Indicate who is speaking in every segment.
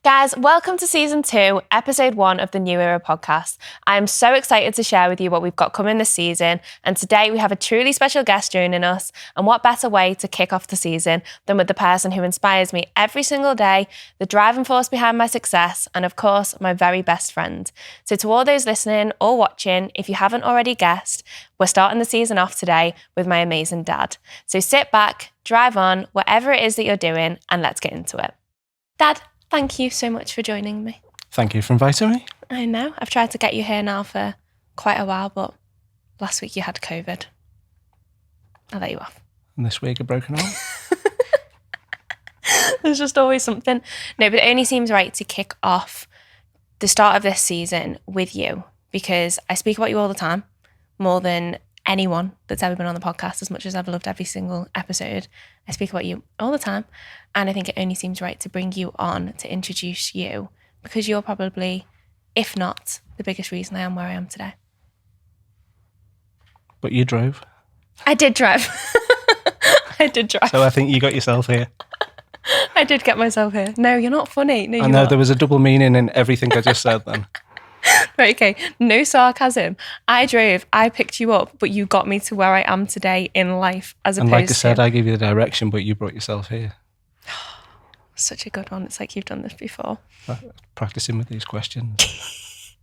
Speaker 1: Guys, welcome to season 2, episode 1 of the New Era podcast. I am so excited to share with you what we've got coming this season. And today we have a truly special guest joining us. And what better way to kick off the season than with the person who inspires me every single day, the driving force behind my success, and of course, my very best friend. So to all those listening or watching, if you haven't already guessed, we're starting the season off today with my amazing dad. So sit back, drive on, whatever it is that you're doing, and let's get into it. Dad, thank you so much for joining me.
Speaker 2: Thank you for inviting me.
Speaker 1: I know. I've tried to get you here now for quite a while, but last week you had COVID. I'll let you off.
Speaker 2: And this week a broken arm.
Speaker 1: There's just always something. No, but it only seems right to kick off the start of this season with you because I speak about you all the time, more than anyone that's ever been on the podcast, as much as I've loved every single episode. I speak about you all the time. And I think it only seems right to bring you on to introduce you because you're probably, if not, the biggest reason I am where I am today.
Speaker 2: But you drove.
Speaker 1: I did drive. I did drive.
Speaker 2: So I think you got yourself here.
Speaker 1: I did get myself here. No, you're not funny. No,
Speaker 2: I know there was a double meaning in everything I just said then.
Speaker 1: Right, okay, no sarcasm. I drove, I picked you up, but you got me to where I am today in life as opposed to...
Speaker 2: And like I said, I gave you the direction, but you brought yourself here.
Speaker 1: Such a good one. It's like you've done this before.
Speaker 2: Practicing with these questions.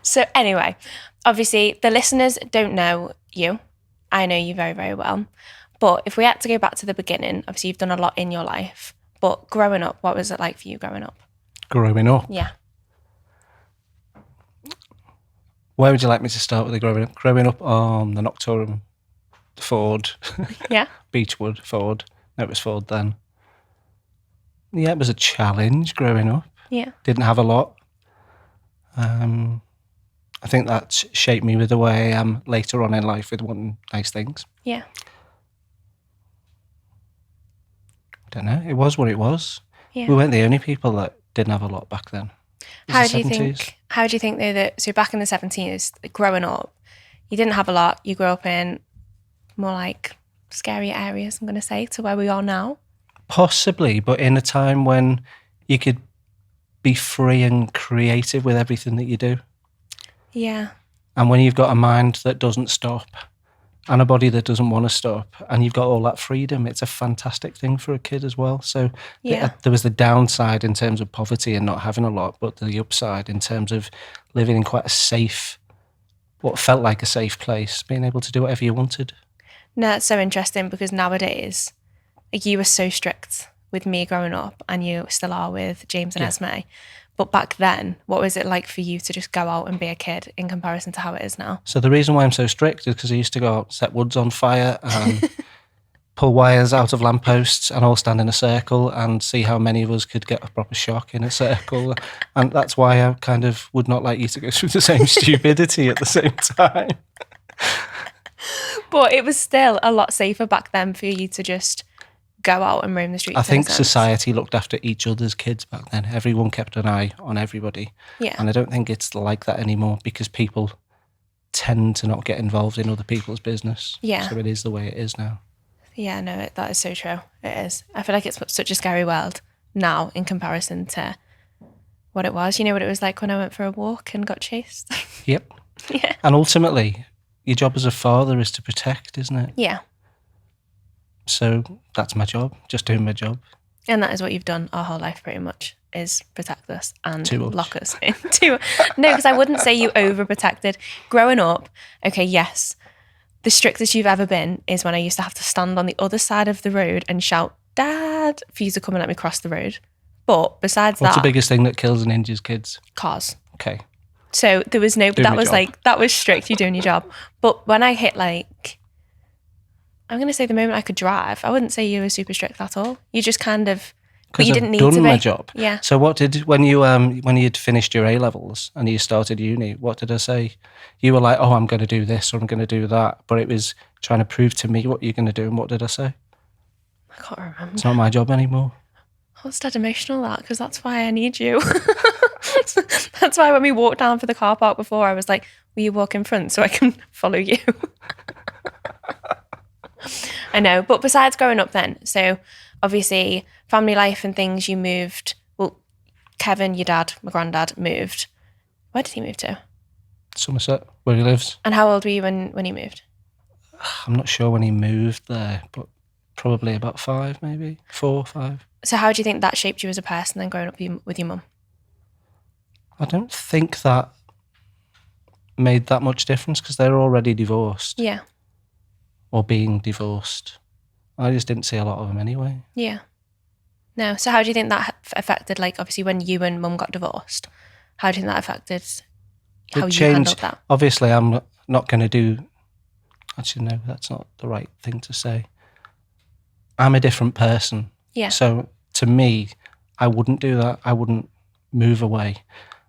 Speaker 1: So anyway, obviously the listeners don't know you. I know you very, very well. But if we had to go back to the beginning, obviously you've done a lot in your life. But growing up, what was it like for you growing up?
Speaker 2: Growing up?
Speaker 1: Yeah.
Speaker 2: Where would you like me to start with the growing up? Growing up on the Noctorum, Ford.
Speaker 1: Yeah.
Speaker 2: Beechwood, Ford. No, it was Ford then. Yeah, it was a challenge growing up.
Speaker 1: Yeah.
Speaker 2: Didn't have a lot. I think that shaped me with the way I am later on in life with wanting nice things.
Speaker 1: Yeah.
Speaker 2: I don't know. It was what it was.
Speaker 1: Yeah.
Speaker 2: We weren't the only people that didn't have a lot back then.
Speaker 1: How do you think though that, so back in the 70s, growing up, you didn't have a lot. You grew up in more like scary areas, I'm going to say, to where we are now.
Speaker 2: Possibly, but in a time when you could be free and creative with everything that you do.
Speaker 1: Yeah.
Speaker 2: And when you've got a mind that doesn't stop and a body that doesn't want to stop and you've got all that freedom, it's a fantastic thing for a kid as well. So
Speaker 1: yeah.
Speaker 2: There was the downside in terms of poverty and not having a lot, but the upside in terms of living in quite a safe, what felt like a safe place, being able to do whatever you wanted.
Speaker 1: No, it's so interesting because nowadays, like you were so strict with me growing up and you still are with James and Esme. But back then, what was it like for you to just go out and be a kid in comparison to how it is now?
Speaker 2: So the reason why I'm so strict is because I used to go out, set woods on fire and pull wires out of lampposts and all stand in a circle and see how many of us could get a proper shock in a circle. And that's why I kind of would not like you to go through the same stupidity at the same time.
Speaker 1: But it was still a lot safer back then for you to just go out and roam the streets.
Speaker 2: I think society looked after each other's kids back then. Everyone kept an eye on everybody.
Speaker 1: Yeah.
Speaker 2: And I don't think it's like that anymore because people tend to not get involved in other people's business.
Speaker 1: Yeah.
Speaker 2: So it is the way it is now.
Speaker 1: Yeah, no, that is so true. It is. I feel like it's such a scary world now in comparison to what it was. You know what it was like when I went for a walk and got chased?
Speaker 2: Yep.
Speaker 1: Yeah.
Speaker 2: And ultimately, your job as a father is to protect, isn't it?
Speaker 1: Yeah.
Speaker 2: So that's my job, just doing my job.
Speaker 1: And that is what you've done our whole life pretty much, is protect us and lock us in. No, because I wouldn't say you overprotected. Growing up, okay, yes, the strictest you've ever been is when I used to have to stand on the other side of the road and shout, Dad, for you to come and let me cross the road. But besides
Speaker 2: What's the biggest thing that kills and injures kids?
Speaker 1: Cars.
Speaker 2: Okay.
Speaker 1: So there was no, that was strict, you're doing your job. But when I hit I'm going to say the moment I could drive, I wouldn't say you were super strict at all. You just kind of, but you didn't need to be.
Speaker 2: I've done my job.
Speaker 1: Yeah.
Speaker 2: So what did, when you'd finished your A-levels and you started uni, what did I say? You were like, oh, I'm going to do this or I'm going to do that. But it was trying to prove to me what you're going to do. And what did I say?
Speaker 1: I can't remember.
Speaker 2: It's not my job anymore.
Speaker 1: I was dead emotional because that's why I need you. That's why when we walked down for the car park before, I was like, will you walk in front so I can follow you? I know, but besides growing up then, so obviously family life and things, you moved, well, Kevin, your dad, my granddad, moved. Where did he move to?
Speaker 2: Somerset, where he lives.
Speaker 1: And how old were you when he moved?
Speaker 2: I'm not sure when he moved there, but probably about 5, maybe 4 or 5.
Speaker 1: So how do you think that shaped you as a person then growing up with your mum?
Speaker 2: I don't think that made that much difference because they were already divorced.
Speaker 1: Yeah.
Speaker 2: Or being divorced. I just didn't see a lot of them anyway.
Speaker 1: Yeah. No. So how do you think that affected, like, obviously when you and mum got divorced, how do you think that affected how you handled that?
Speaker 2: Obviously, I'm not going to do... Actually, no, that's not the right thing to say. I'm a different person.
Speaker 1: Yeah.
Speaker 2: So to me, I wouldn't do that. I wouldn't move away.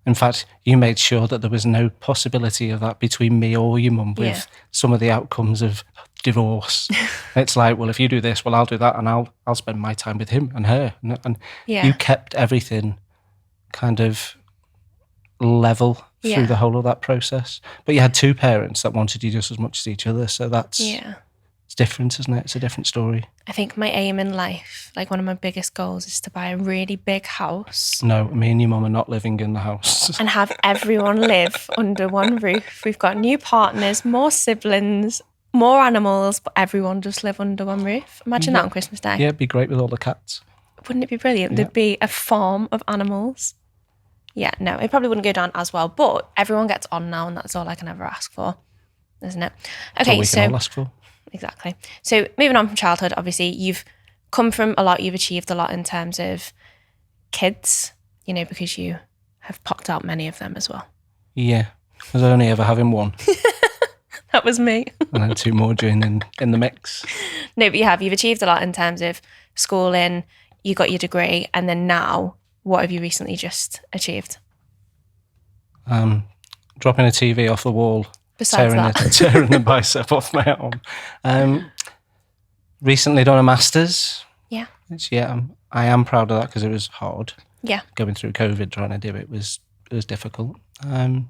Speaker 2: In fact, you made sure that there was no possibility of that between me or your mum with some of the outcomes of divorce. It's like, well, if you do this, well, I'll do that, and I'll spend my time with him and her. And you kept everything kind of level through the whole of that process. But you had 2 parents that wanted you just as much as each other. So that's it's different, isn't it? It's a different story.
Speaker 1: I think my aim in life, like one of my biggest goals, is to buy a really big house.
Speaker 2: No, me and your mum are not living in the house.
Speaker 1: And have everyone live under one roof. We've got new partners, more siblings, more animals, but everyone just live under one roof. Imagine that on Christmas Day.
Speaker 2: Yeah, it'd be great with all the cats.
Speaker 1: Wouldn't it be brilliant? There'd be a farm of animals. Yeah, no, it probably wouldn't go down as well, but everyone gets on now, and that's all I can ever ask for, isn't it? Okay,
Speaker 2: that's all we can all ask for.
Speaker 1: Exactly. So moving on from childhood, obviously you've come from a lot, you've achieved a lot in terms of kids, you know, because you have popped out many of them as well.
Speaker 2: Yeah, I was only ever having 1.
Speaker 1: That was me.
Speaker 2: And then 2 more joining in the mix.
Speaker 1: No, but you've achieved a lot in terms of schooling, you got your degree, and then now, what have you recently just achieved?
Speaker 2: Dropping a TV off the wall.
Speaker 1: Besides
Speaker 2: tearing the bicep off my arm. Recently done a master's.
Speaker 1: Yeah.
Speaker 2: I am proud of that because it was hard.
Speaker 1: Yeah.
Speaker 2: Going through COVID, trying to do it was difficult. And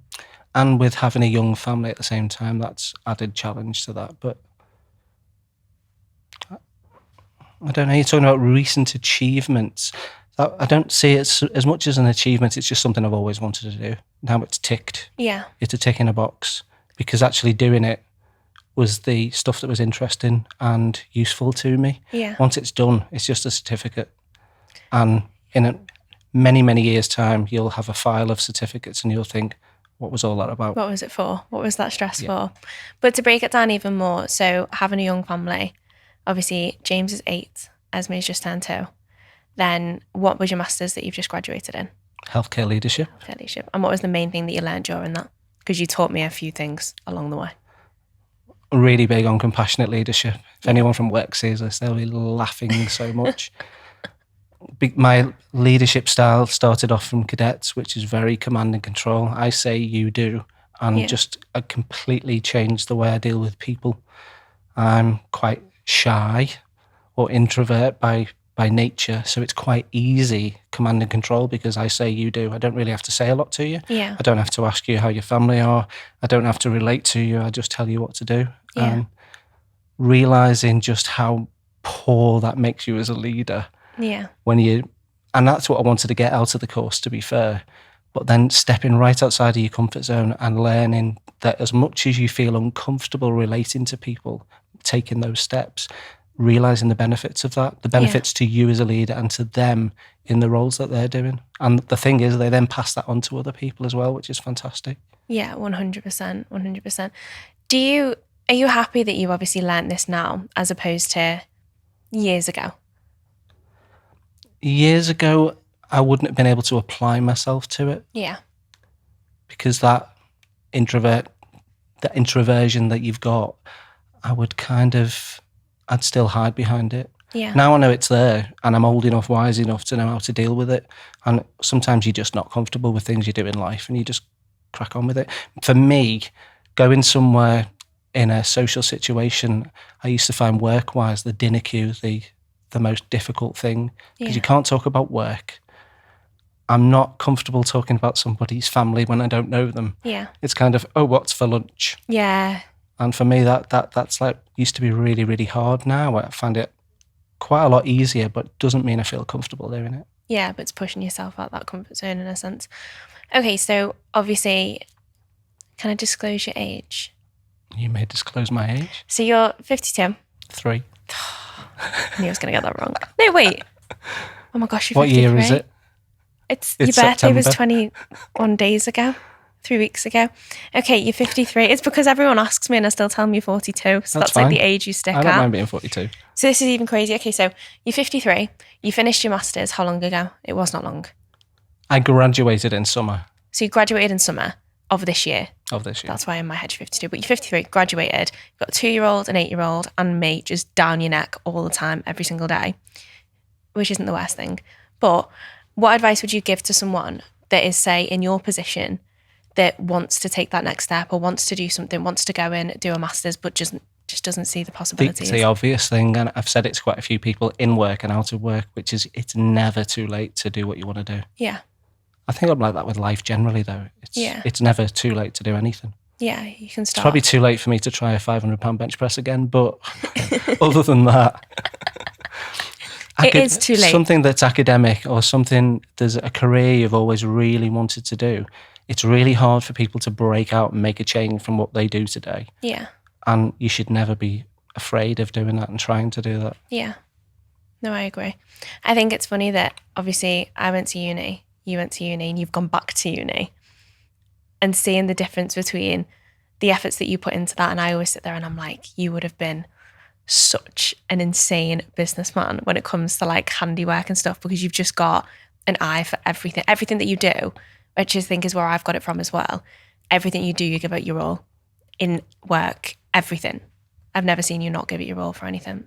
Speaker 2: with having a young family at the same time, that's added challenge to that. But I don't know, you're talking about recent achievements. I don't see it as much as an achievement. It's just something I've always wanted to do. Now it's ticked.
Speaker 1: Yeah.
Speaker 2: It's a tick in a box. Because actually doing it was the stuff that was interesting and useful to me.
Speaker 1: Yeah.
Speaker 2: Once it's done, it's just a certificate. And in many, many years' time, you'll have a file of certificates and you'll think, what was all that about?
Speaker 1: What was it for? What was that stress for? But to break it down even more, so having a young family, obviously James is 8, Esme's just turned 2. Then what was your master's that you've just graduated in?
Speaker 2: Healthcare leadership.
Speaker 1: Healthcare leadership. And what was the main thing that you learned during that? Because you taught me a few things along the way.
Speaker 2: Really big on compassionate leadership. If anyone from work sees this, they'll be laughing so much. My leadership style started off from cadets, which is very command and control. I say, you do. And I completely changed the way I deal with people. I'm quite shy or introvert by nature, so it's quite easy command and control because I say, you do. I don't really have to say a lot to you.
Speaker 1: Yeah.
Speaker 2: I don't have to ask you how your family are. I don't have to relate to you. I just tell you what to do.
Speaker 1: Yeah.
Speaker 2: Realising just how poor that makes you as a leader.
Speaker 1: Yeah.
Speaker 2: And that's what I wanted to get out of the course, to be fair. But then stepping right outside of your comfort zone and learning that as much as you feel uncomfortable relating to people, taking those steps, realising the benefits of that, the benefits to you as a leader and to them in the roles that they're doing. And the thing is, they then pass that on to other people as well, which is fantastic.
Speaker 1: Yeah, 100%, 100%. Are you happy that you obviously learnt this now as opposed to years ago?
Speaker 2: Years ago, I wouldn't have been able to apply myself to it.
Speaker 1: Yeah.
Speaker 2: Because that introversion that you've got, I'd still hide behind it.
Speaker 1: Yeah.
Speaker 2: Now I know it's there and I'm old enough, wise enough to know how to deal with it. And sometimes you're just not comfortable with things you do in life and you just crack on with it. For me, going somewhere in a social situation, I used to find work-wise the dinner queue the most difficult thing because you can't talk about work. I'm not comfortable talking about somebody's family when I don't know them.
Speaker 1: Yeah.
Speaker 2: It's kind of, oh, what's for lunch?
Speaker 1: Yeah.
Speaker 2: And for me, that's like used to be really, really hard. Now I find it quite a lot easier, but doesn't mean I feel comfortable doing it.
Speaker 1: Yeah, but it's pushing yourself out that comfort zone in a sense. Okay, so obviously, can I disclose your age?
Speaker 2: You may disclose my age.
Speaker 1: So you're 52.
Speaker 2: 3.
Speaker 1: I knew I was going to get that wrong. No, wait. Oh my gosh, you're 53.
Speaker 2: What year is it?
Speaker 1: It's your birthday
Speaker 2: September.
Speaker 1: was 21 days ago. 3 weeks ago. Okay, you're 53. It's because everyone asks me and I still tell them you're 42. So that's like
Speaker 2: fine.
Speaker 1: the age you stick
Speaker 2: I don't
Speaker 1: at.
Speaker 2: mind being 42.
Speaker 1: So this is even crazy. Okay, so you're 53. You finished your masters how long ago? It was not long.
Speaker 2: I graduated in summer
Speaker 1: So you graduated in summer of this year.
Speaker 2: of this year.
Speaker 1: That's why in my head you're 52. But you're 53, graduated. You've got a 2-year-old, an 8-year-old, and me just down your neck all the time, every single day, which isn't the worst thing. But what advice would you give to someone that is, say, in your position that wants to take that next step or wants to do something, wants to go in, do a master's, but just doesn't see the possibilities?
Speaker 2: The obvious thing, and I've said it to quite a few people in work and out of work, which is it's never too late to do what you want to do.
Speaker 1: Yeah.
Speaker 2: I think I'm like that with life generally, though. It's never too late to do anything.
Speaker 1: Yeah, you can start.
Speaker 2: It's probably too late for me to try a 500-pound bench press again, but other than that...
Speaker 1: It is too late.
Speaker 2: Something that's academic or something, there's a career you've always really wanted to do. It's really hard for people to break out and make a change from what they do today.
Speaker 1: Yeah.
Speaker 2: And you should never be afraid of doing that and trying to do that.
Speaker 1: Yeah. No, I agree. I think it's funny that obviously I went to uni, you went to uni, and you've gone back to uni, and seeing the difference between the efforts that you put into that. And I always sit there and I'm like, you would have been such an insane businessman when it comes to like handiwork and stuff, because you've just got an eye for everything that you do, which I think is where I've got it from as well. Everything you do, you give it your all in work, everything. I've never seen you not give it your all for anything.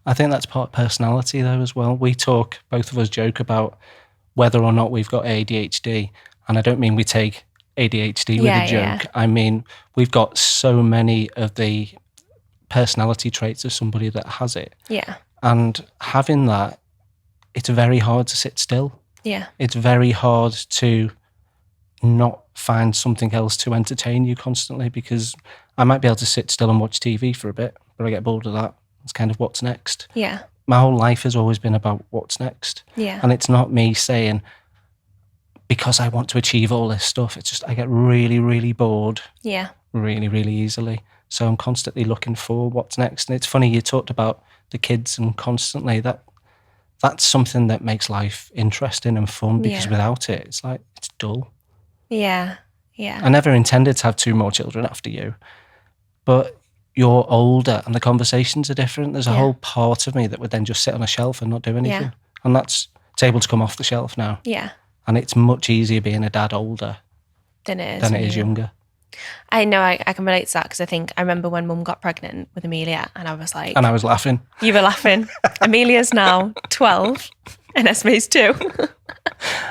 Speaker 2: I think that's part of personality though as well. We talk, both of us joke about whether or not we've got ADHD, and I don't mean we take ADHD with a joke.
Speaker 1: Yeah.
Speaker 2: I mean, we've got so many of the personality traits of somebody that has it.
Speaker 1: Yeah.
Speaker 2: And having that, it's very hard to sit still.
Speaker 1: Yeah.
Speaker 2: It's very hard to not find something else to entertain you constantly, because I might be able to sit still and watch TV for a bit, but I get bored of that. It's kind of what's next.
Speaker 1: Yeah.
Speaker 2: My whole life has always been about what's next.
Speaker 1: Yeah.
Speaker 2: And it's not me saying, because I want to achieve all this stuff, it's just I get really, really bored
Speaker 1: Yeah.
Speaker 2: really, really easily. So I'm constantly looking for what's next. And it's funny, you talked about the kids and constantly that's something that makes life interesting and fun, because
Speaker 1: Yeah.
Speaker 2: without it, it's like, it's dull.
Speaker 1: Yeah. Yeah.
Speaker 2: I never intended to have 2 more children after you, but you're older and the conversations are different. There's a
Speaker 1: Yeah.
Speaker 2: whole part of me that would then just sit on a shelf and not do anything.
Speaker 1: Yeah.
Speaker 2: And it's able to come off the shelf now.
Speaker 1: Yeah.
Speaker 2: And it's much easier being a dad older
Speaker 1: Than it is.
Speaker 2: than
Speaker 1: when
Speaker 2: it is
Speaker 1: you-
Speaker 2: younger.
Speaker 1: I know I can relate to that, because I remember when Mum got pregnant with Amelia and I was like,
Speaker 2: And I was laughing.
Speaker 1: you were laughing. Amelia's now 12 and Esme's 2.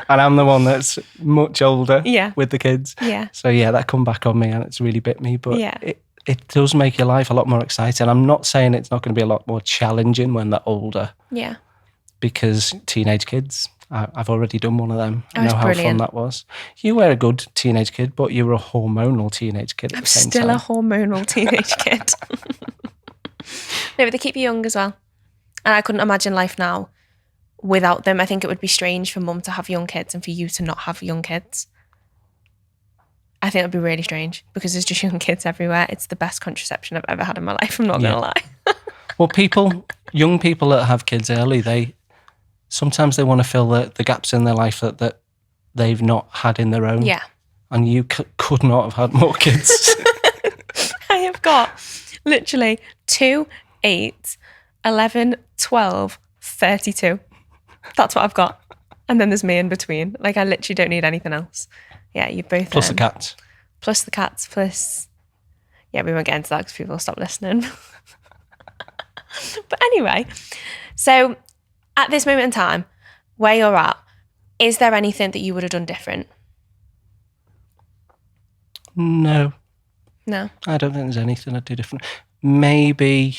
Speaker 2: And I'm the one that's much older
Speaker 1: Yeah.
Speaker 2: with the kids.
Speaker 1: Yeah.
Speaker 2: So yeah, that come back on me and it's really bit me. But
Speaker 1: Yeah.
Speaker 2: it does make your life a lot more exciting. I'm not saying it's not going to be a lot more challenging when they're older,
Speaker 1: Yeah.
Speaker 2: because teenage kids, I've already done one of them.
Speaker 1: Oh,
Speaker 2: I know
Speaker 1: it's
Speaker 2: how
Speaker 1: brilliant.
Speaker 2: fun that was. You were a good teenage kid, but you were a hormonal teenage kid at
Speaker 1: I'm
Speaker 2: the same
Speaker 1: still
Speaker 2: time.
Speaker 1: a hormonal teenage kid. No, but they keep you young as well. And I couldn't imagine life now without them. I think it would be strange for Mum to have young kids and for you to not have young kids. I think it would be really strange, because there's just young kids everywhere. It's the best contraception I've ever had in my life, I'm not going to lie.
Speaker 2: Well, young people that have kids early, sometimes they want to fill the gaps in their life that they've not had in their own.
Speaker 1: Yeah.
Speaker 2: And you could not have had more kids.
Speaker 1: I have got literally 2, 8, 11, 12, 32. That's what I've got. And then there's me in between. Like, I literally don't need anything else. Yeah, you both.
Speaker 2: Plus the cats.
Speaker 1: Plus the cats, plus... Yeah, we won't get into that because people will stop listening. But anyway, so at this moment in time, where you're at, is there anything that you would have done different?
Speaker 2: No,
Speaker 1: No?
Speaker 2: I don't think there's anything I'd do different. Maybe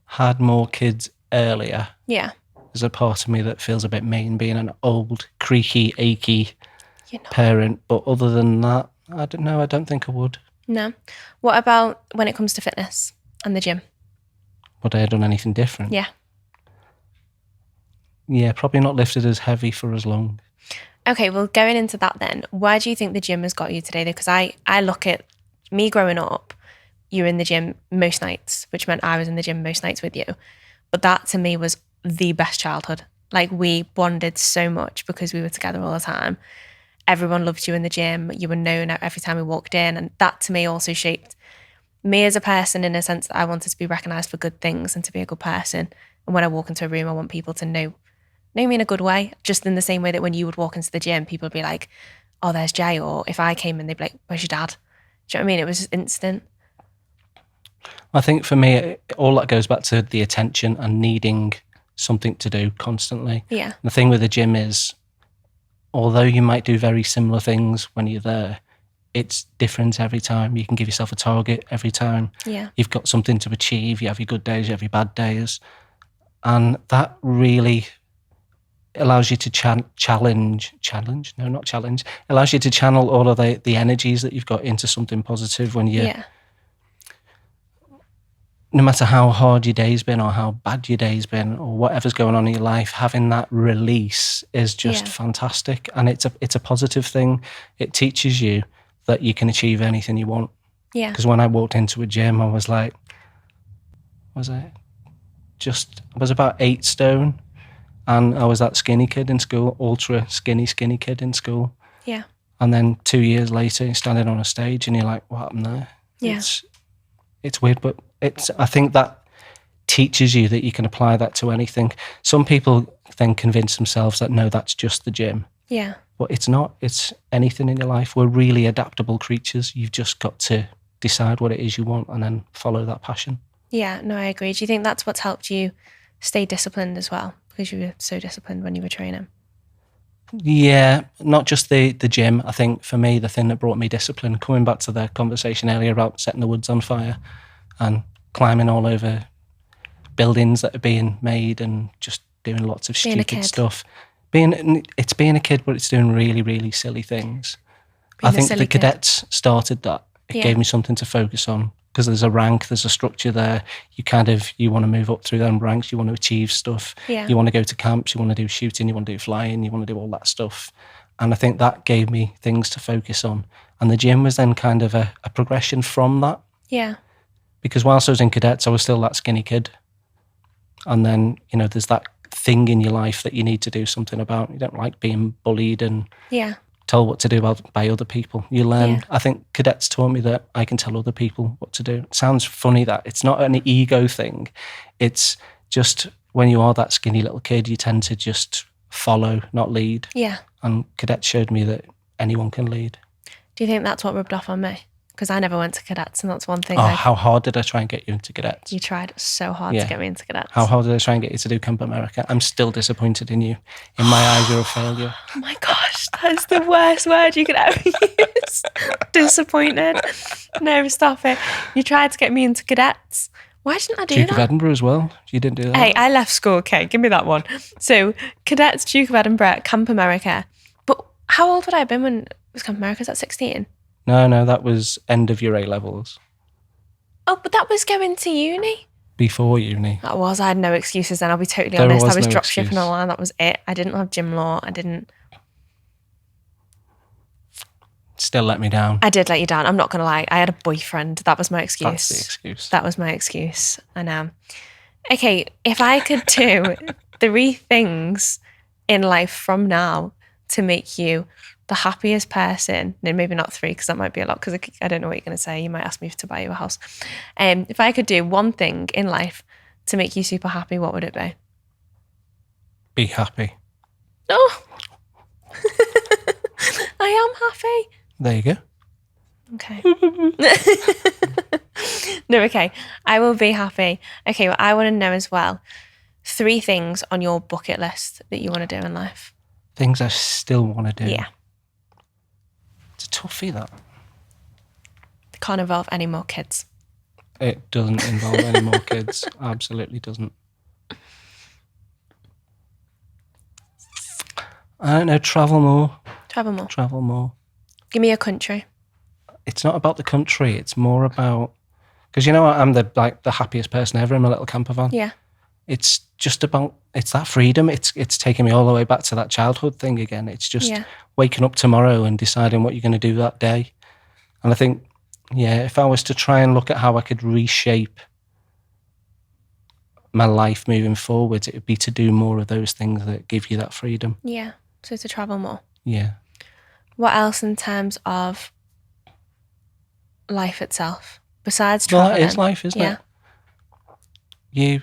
Speaker 2: had more kids earlier.
Speaker 1: Yeah.
Speaker 2: There's a part of me that feels a bit mean being an old, creaky, achy
Speaker 1: You're not.
Speaker 2: parent. But other than that, I don't know. I don't think I would.
Speaker 1: No. What about when it comes to fitness and the gym?
Speaker 2: Would I have done anything different?
Speaker 1: Yeah.
Speaker 2: Yeah, probably not lifted as heavy for as long.
Speaker 1: Okay, well, going into that then, where do you think the gym has got you today? Because I look at me growing up, you were in the gym most nights, which meant I was in the gym most nights with you. But that to me was the best childhood. Like, we bonded so much because we were together all the time. Everyone loved you in the gym. You were known every time we walked in. And that to me also shaped me as a person, in a sense that I wanted to be recognised for good things and to be a good person. And when I walk into a room, I want people to know me in a good way, just in the same way that when you would walk into the gym, people would be like, oh, there's Jay. Or if I came in, they'd be like, where's your dad? Do you know what I mean? It was just instant.
Speaker 2: I think for me, all that goes back to the attention and needing something to do constantly.
Speaker 1: Yeah.
Speaker 2: The thing with the gym is, although you might do very similar things when you're there, it's different every time. You can give yourself a target every time.
Speaker 1: Yeah.
Speaker 2: You've got something to achieve. You have your good days, you have your bad days. And that really allows you to allows you to channel all of the energies that you've got into something positive when you, no matter how hard your day's been or how bad your day's been or whatever's going on in your life, having that release is just fantastic. And it's a positive thing. It teaches you that you can achieve anything you want.
Speaker 1: Yeah.
Speaker 2: Because when I walked into a gym, I was like, I was about 8 stone. And I was that skinny kid in school, ultra skinny kid in school.
Speaker 1: Yeah.
Speaker 2: And then 2 years later, you're standing on a stage and you're like, what happened there?
Speaker 1: Yeah.
Speaker 2: It's weird, but I think that teaches you that you can apply that to anything. Some people then convince themselves that, no, that's just the gym.
Speaker 1: Yeah.
Speaker 2: But it's not. It's anything in your life. We're really adaptable creatures. You've just got to decide what it is you want and then follow that passion.
Speaker 1: Yeah, no, I agree. Do you think that's what's helped you stay disciplined as well? Because you were so disciplined when you were training.
Speaker 2: Yeah, not just the gym. I think for me, the thing that brought me discipline, coming back to the conversation earlier about setting the woods on fire and climbing all over buildings that are being made and just doing lots of stupid stuff. It's being a kid, but it's doing really, really silly things. I think the cadets started that. It gave me something to focus on. Because there's a rank, there's a structure there. You want to move up through them ranks, you want to achieve stuff.
Speaker 1: Yeah.
Speaker 2: You want to go to camps, you want to do shooting, you want to do flying, you want to do all that stuff. And I think that gave me things to focus on. And the gym was then kind of a progression from that.
Speaker 1: Yeah.
Speaker 2: Because whilst I was in cadets, I was still that skinny kid. And then, there's that thing in your life that you need to do something about. You don't like being bullied and told what to do by other people. You learn. I think cadets taught me that I can tell other people what to do. It sounds funny that it's not an ego thing. It's just when you are that skinny little kid, you tend to just follow, not lead.
Speaker 1: Yeah.
Speaker 2: And cadets showed me that anyone can lead.
Speaker 1: Do you think that's what rubbed off on me? Because I never went to cadets, and that's one thing.
Speaker 2: How hard did I try and get you into cadets?
Speaker 1: You tried so hard to get me into cadets.
Speaker 2: How hard did I try and get you to do Camp America? I'm still disappointed in you. In my eyes, you're a failure.
Speaker 1: Oh my gosh, that's the worst word you could ever use. Disappointed. No, stop it. You tried to get me into cadets. Why didn't I do that?
Speaker 2: Duke of Edinburgh as well. You didn't do that.
Speaker 1: Hey, I left school. Okay, give me that one. So, cadets, Duke of Edinburgh, Camp America. But how old would I have been when it was Camp America? Was that 16?
Speaker 2: No, that was end of your A-levels.
Speaker 1: Oh, but that was going to uni?
Speaker 2: Before uni.
Speaker 1: That was. I had no excuses then. I'll be totally honest. I was drop shipping online. That was it. I didn't have gym law.
Speaker 2: Still let me down.
Speaker 1: I did let you down. I'm not going to lie. I had a boyfriend. That was my excuse.
Speaker 2: That's the excuse.
Speaker 1: That was my excuse. I know. Okay, if I could do 3 things in life from now to make you the happiest person, no, maybe not 3 because that might be a lot, because I don't know what you're going to say. You might ask me to buy you a house. If I could do one thing in life to make you super happy, what would it be?
Speaker 2: Be happy.
Speaker 1: Oh, I am happy.
Speaker 2: There you go.
Speaker 1: Okay. No, okay. I will be happy. Okay, well, I want to know as well 3 things on your bucket list that you want to do in life.
Speaker 2: Things I still want to do.
Speaker 1: Yeah.
Speaker 2: It's a toughie, that.
Speaker 1: It can't involve any more kids.
Speaker 2: It doesn't involve any more kids. Absolutely doesn't. I don't know, travel more. Travel more.
Speaker 1: Give me a country.
Speaker 2: It's not about the country. It's more about... Because I'm the happiest person ever in my little camper van.
Speaker 1: Yeah.
Speaker 2: it's just about, it's that freedom. It's taking me all the way back to that childhood thing again. It's just waking up tomorrow and deciding what you're going to do that day. And I think, if I was to try and look at how I could reshape my life moving forward, it would be to do more of those things that give you that freedom.
Speaker 1: Yeah. So to travel more.
Speaker 2: Yeah.
Speaker 1: What else in terms of life itself besides traveling?
Speaker 2: Well, that is life, isn't it?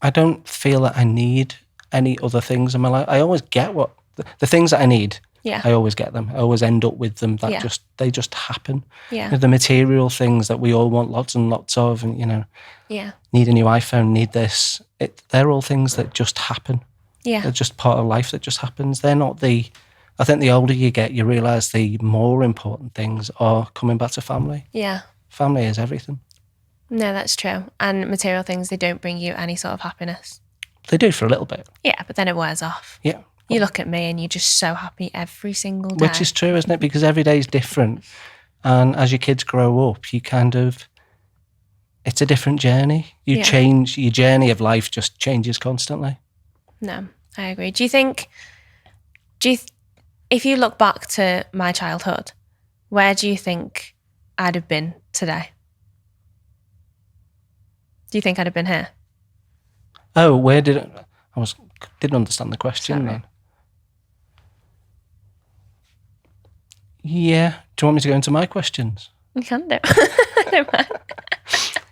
Speaker 2: I don't feel that I need any other things in my life. I always get the things that I need.
Speaker 1: Yeah.
Speaker 2: I always get them. I always end up with them. They just happen.
Speaker 1: Yeah.
Speaker 2: The material things that we all want lots and lots of, and need a new iPhone, need this. They're all things that just happen.
Speaker 1: Yeah.
Speaker 2: They're just part of life that just happens. They're not I think the older you get, you realise the more important things are coming back to family.
Speaker 1: Yeah.
Speaker 2: Family is everything.
Speaker 1: No, that's true. And material things, they don't bring you any sort of happiness.
Speaker 2: They do for a little bit.
Speaker 1: Yeah, but then it wears off.
Speaker 2: Yeah.
Speaker 1: You look at me and you're just so happy every single day.
Speaker 2: Which is true, isn't it? Because every day is different. And as your kids grow up, it's a different journey. You change, your journey of life just changes constantly.
Speaker 1: No, I agree. Do you think, if you look back to my childhood, where do you think I'd have been today? Do you think I'd have been here?
Speaker 2: Oh, didn't understand the question then. Yeah. Do you want me to go into my questions?
Speaker 1: You can do. I don't mind.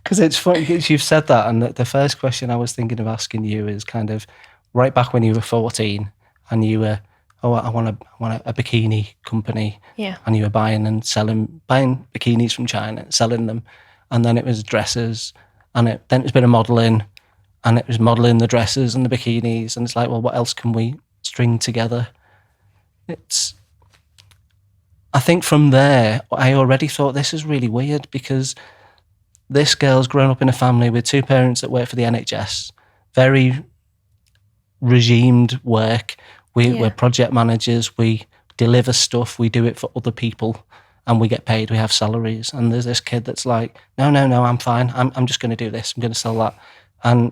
Speaker 2: Because it's funny, because you've said that, and the first question I was thinking of asking you is kind of right back when you were 14 and you were, I want a bikini company.
Speaker 1: Yeah.
Speaker 2: And you were buying bikinis from China, selling them. And then it was dresses, and then it was a bit of modelling, and it was modelling the dresses and the bikinis. And it's like, well, what else can we string together? I think from there, I already thought this is really weird, because this girl's grown up in a family with two parents that work for the NHS, very regimed work. We're project managers, we deliver stuff, we do it for other people, and we get paid, we have salaries. And there's this kid that's like, no, I'm fine, I'm just going to do this, I'm going to sell that. And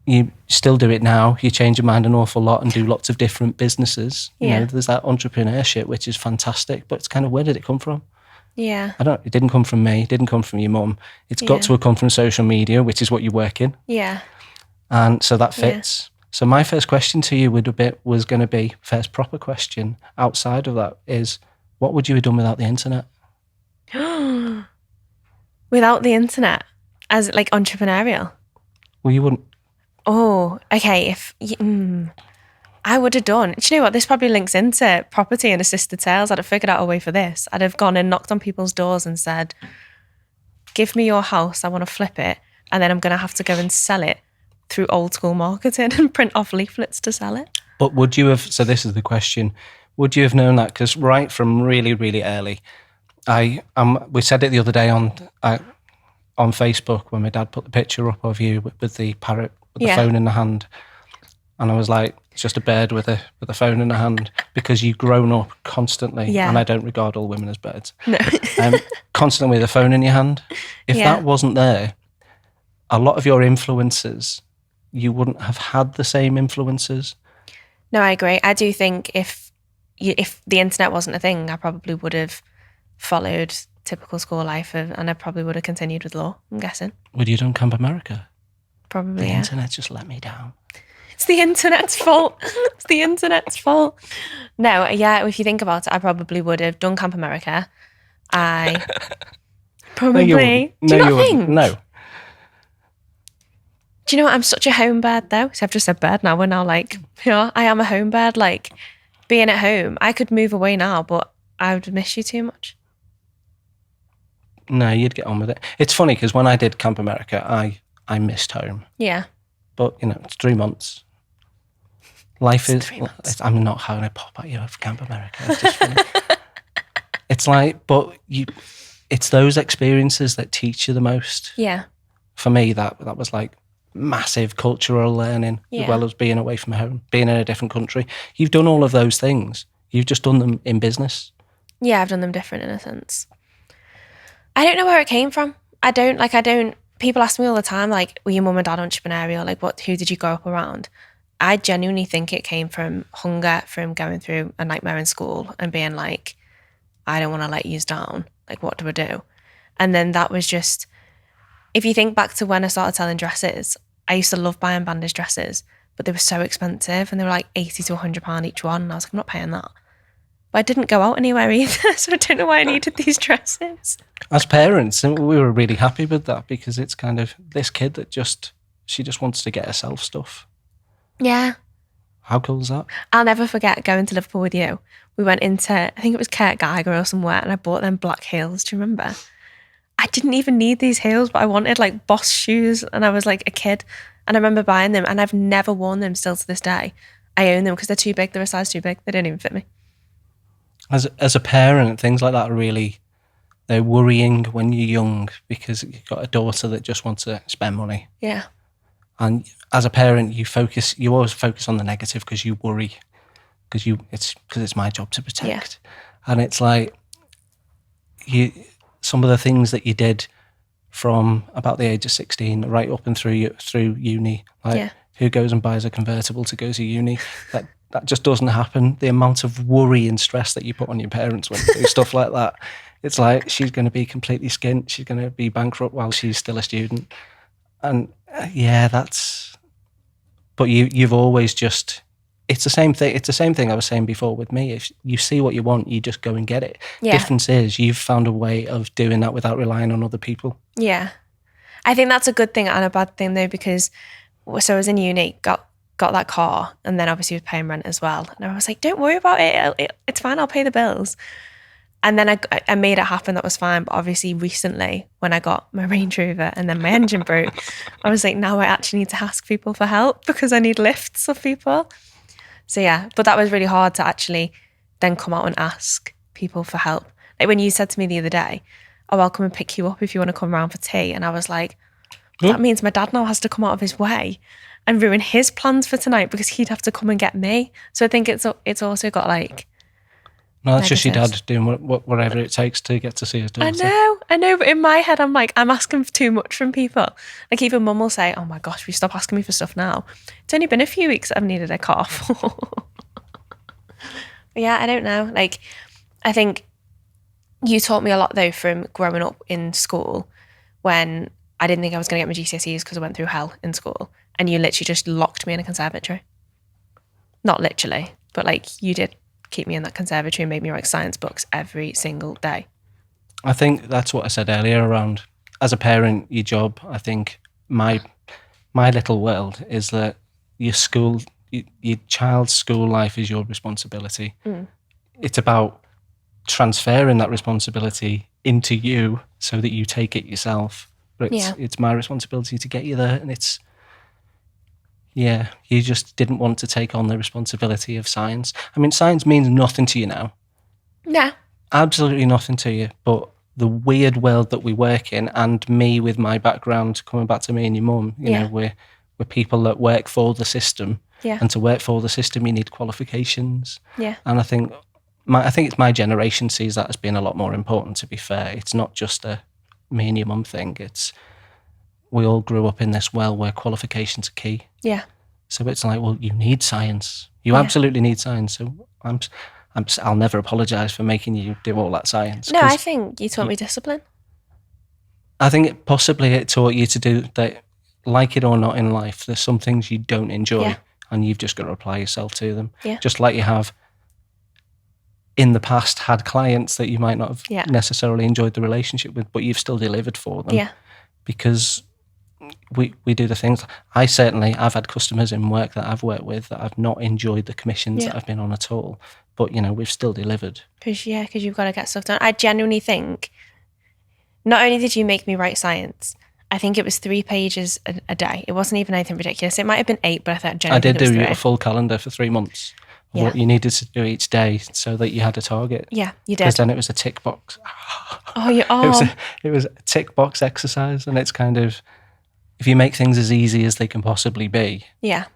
Speaker 2: you still do it now, you change your mind an awful lot and do lots of different businesses. You know, there's that entrepreneurship, which is fantastic, but it's kind of, where did it come from?
Speaker 1: Yeah.
Speaker 2: It didn't come from me, it didn't come from your mum. It's got to have come from social media, which is what you work in.
Speaker 1: Yeah.
Speaker 2: And so that fits. So my first question to you was going to be, first proper question outside of that is, what would you have done without the internet?
Speaker 1: Without the internet? As like entrepreneurial?
Speaker 2: Well, you wouldn't.
Speaker 1: Oh, okay. I would have done. Do you know what? This probably links into property and assisted sales. I'd have figured out a way for this. I'd have gone and knocked on people's doors and said, give me your house, I want to flip it. And then I'm going to have to go and sell it through old school marketing and print off leaflets to sell it.
Speaker 2: But would you have, so this is the question, would you have known that? Because right from really, really early, we said it the other day on Facebook when my dad put the picture up of you with the parrot, with the phone in the hand. And I was like, it's just a bird with a phone in the hand, because you've grown up constantly, and I don't regard all women as birds, constantly with a phone in your hand. If that wasn't there, a lot of your influences, you wouldn't have had the same influences.
Speaker 1: No, I agree. I do think if the internet wasn't a thing, I probably would have followed typical school life, and I probably would have continued with law, I'm guessing.
Speaker 2: Would you have done Camp America?
Speaker 1: Probably,
Speaker 2: The internet just let me down.
Speaker 1: It's the internet's fault. It's the internet's fault. No, if you think about it, I probably would have done Camp America. I probably...
Speaker 2: No,
Speaker 1: do you not think?
Speaker 2: No.
Speaker 1: Do you know what? I'm such a home bird though. So I've just said bird now. We're now like, I am a home bird. Like, being at home, I could move away now, but I would miss you too much.
Speaker 2: No, you'd get on with it. It's funny because when I did Camp America, I missed home.
Speaker 1: Yeah.
Speaker 2: But, it's 3 months. Life
Speaker 1: It's
Speaker 2: is...
Speaker 1: 3 months.
Speaker 2: I'm not having a pop at you of Camp America. It's just funny. It's like, but it's those experiences that teach you the most.
Speaker 1: Yeah.
Speaker 2: For me, that was like massive cultural learning, as well as being away from home, being in a different country. You've done all of those things. You've just done them in business. Yeah,
Speaker 1: I've done them different in a sense. I don't know where it came from. I don't people ask me all the time, like, were your mum and dad entrepreneurial? Like, who did you grow up around? I genuinely think it came from hunger, from going through a nightmare in school and being like, I don't want to let you down. Like, what do I do? And then that was just, if you think back to when I started selling dresses, I used to love buying bandage dresses, but they were so expensive and they were like £80 to £100 each one. And I was like, I'm not paying that. But I didn't go out anywhere either, so I don't know why I needed these dresses.
Speaker 2: As parents, we were really happy with that because it's kind of this kid that she just wants to get herself stuff.
Speaker 1: Yeah.
Speaker 2: How cool is that?
Speaker 1: I'll never forget going to Liverpool with you. We went into, I think it was Kurt Geiger or somewhere, and I bought them black heels. Do you remember? I didn't even need these heels, but I wanted like Boss shoes, and I was like a kid. And I remember buying them, and I've never worn them still to this day. I own them because they're too big. They're a size too big. They don't even fit me.
Speaker 2: As a parent, things like that are they're worrying when you're young because you've got a daughter that just wants to spend money.
Speaker 1: Yeah.
Speaker 2: And as a parent, you always focus on the negative because you worry, because it's my job to protect. Yeah. And it's like some of the things that you did from about the age of 16 right up and through uni, like who goes and buys a convertible to go to uni? That just doesn't happen. The amount of worry and stress that you put on your parents when you do stuff like that, it's like she's going to be completely skint. She's going to be bankrupt while she's still a student. And but you've always just, it's the same thing. It's the same thing I was saying before with me. If you see what you want, you just go and get it. Yeah. Difference is you've found a way of doing that without relying on other people. Yeah.
Speaker 1: I think that's a good thing and a bad thing though, because so I was in uni, got that car, and then obviously was paying rent as well. And I was like, don't worry about it. It's fine. I'll pay the bills. And then I made it happen. That was fine. But obviously recently when I got my Range Rover and then my engine broke, I was like, now I actually need to ask people for help because I need lifts of people. So yeah, but that was really hard to actually then come out and ask people for help. Like when you said to me the other day, oh, I'll come and pick you up if you want to come around for tea. And I was like, that means my dad now has to come out of his way and ruin his plans for tonight because he'd have to come and get me. So I think it's also got like...
Speaker 2: No, that's just your dad doing whatever it takes to get to see his daughter.
Speaker 1: I know, but in my head, I'm like, I'm asking for too much from people. Like even mum will say, oh my gosh, will you stop asking me for stuff now? It's only been a few weeks that I've needed a car for. Yeah, I don't know. Like, I think you taught me a lot though from growing up in school when I didn't think I was going to get my GCSEs because I went through hell in school. And you literally just locked me in a conservatory. Not literally, but like you did keep me in that conservatory and made me write science books every single day.
Speaker 2: I think that's what I said earlier around, as a parent, your job, I think my little world is that your child's school life is your responsibility. Mm. It's about transferring that responsibility into you so that you take it yourself. But it's my responsibility to get you there. And you just didn't want to take on the responsibility of science. I mean, science means nothing to you now.
Speaker 1: Yeah.
Speaker 2: Absolutely nothing to you. But the weird world that we work in, and me with my background, coming back to me and your mum, you know, we're people that work for the system. Yeah. And to work for the system, you need qualifications. Yeah. And I think it's my generation sees that as being a lot more important, to be fair. It's not just a me and your mum thing. We all grew up in this world where qualifications are key. Yeah. So it's like, well, you need science. You absolutely need science. So I'll never apologise for making you do all that science.
Speaker 1: No, I think you taught me discipline.
Speaker 2: I think it taught you to do that, like it or not in life. There's some things you don't enjoy and you've just got to apply yourself to them. Yeah. Just like you have in the past had clients that you might not have necessarily enjoyed the relationship with, but you've still delivered for them. Yeah. Because we do the things. I've had customers in work that I've worked with that I've not enjoyed the commissions that I've been on at all. But, you know, we've still delivered. Because
Speaker 1: you've got to get stuff done. I genuinely think, not only did you make me write science, I think it was 3 pages a day. It wasn't even anything ridiculous. It might have been 8, but I thought genuinely
Speaker 2: I did do a full calendar for 3 months. What you needed to do each day so that you had a target. Yeah, you did. Because then it was a tick box. It was a tick box exercise, and it's kind of, if you make things as easy as they can possibly be. Yeah.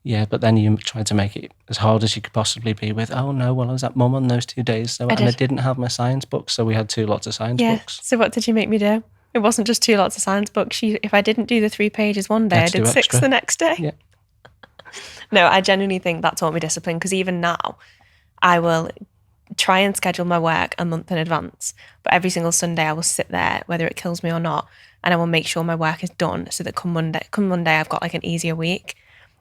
Speaker 2: Yeah, but then you tried to make it as hard as you could possibly be with, oh no, well I was at mum on those 2 days, I didn't have my science books, so we had 2 lots of science books.
Speaker 1: So what did you make me do? It wasn't just 2 lots of science books. If I didn't do the 3 pages one day, I did 6
Speaker 2: extra.
Speaker 1: the next day.
Speaker 2: Yeah.
Speaker 1: No, I genuinely think that taught me discipline, because even now I will try and schedule my work a month in advance. But every single Sunday I will sit there, whether it kills me or not, and I will make sure my work is done so that come Monday I've got like an easier week.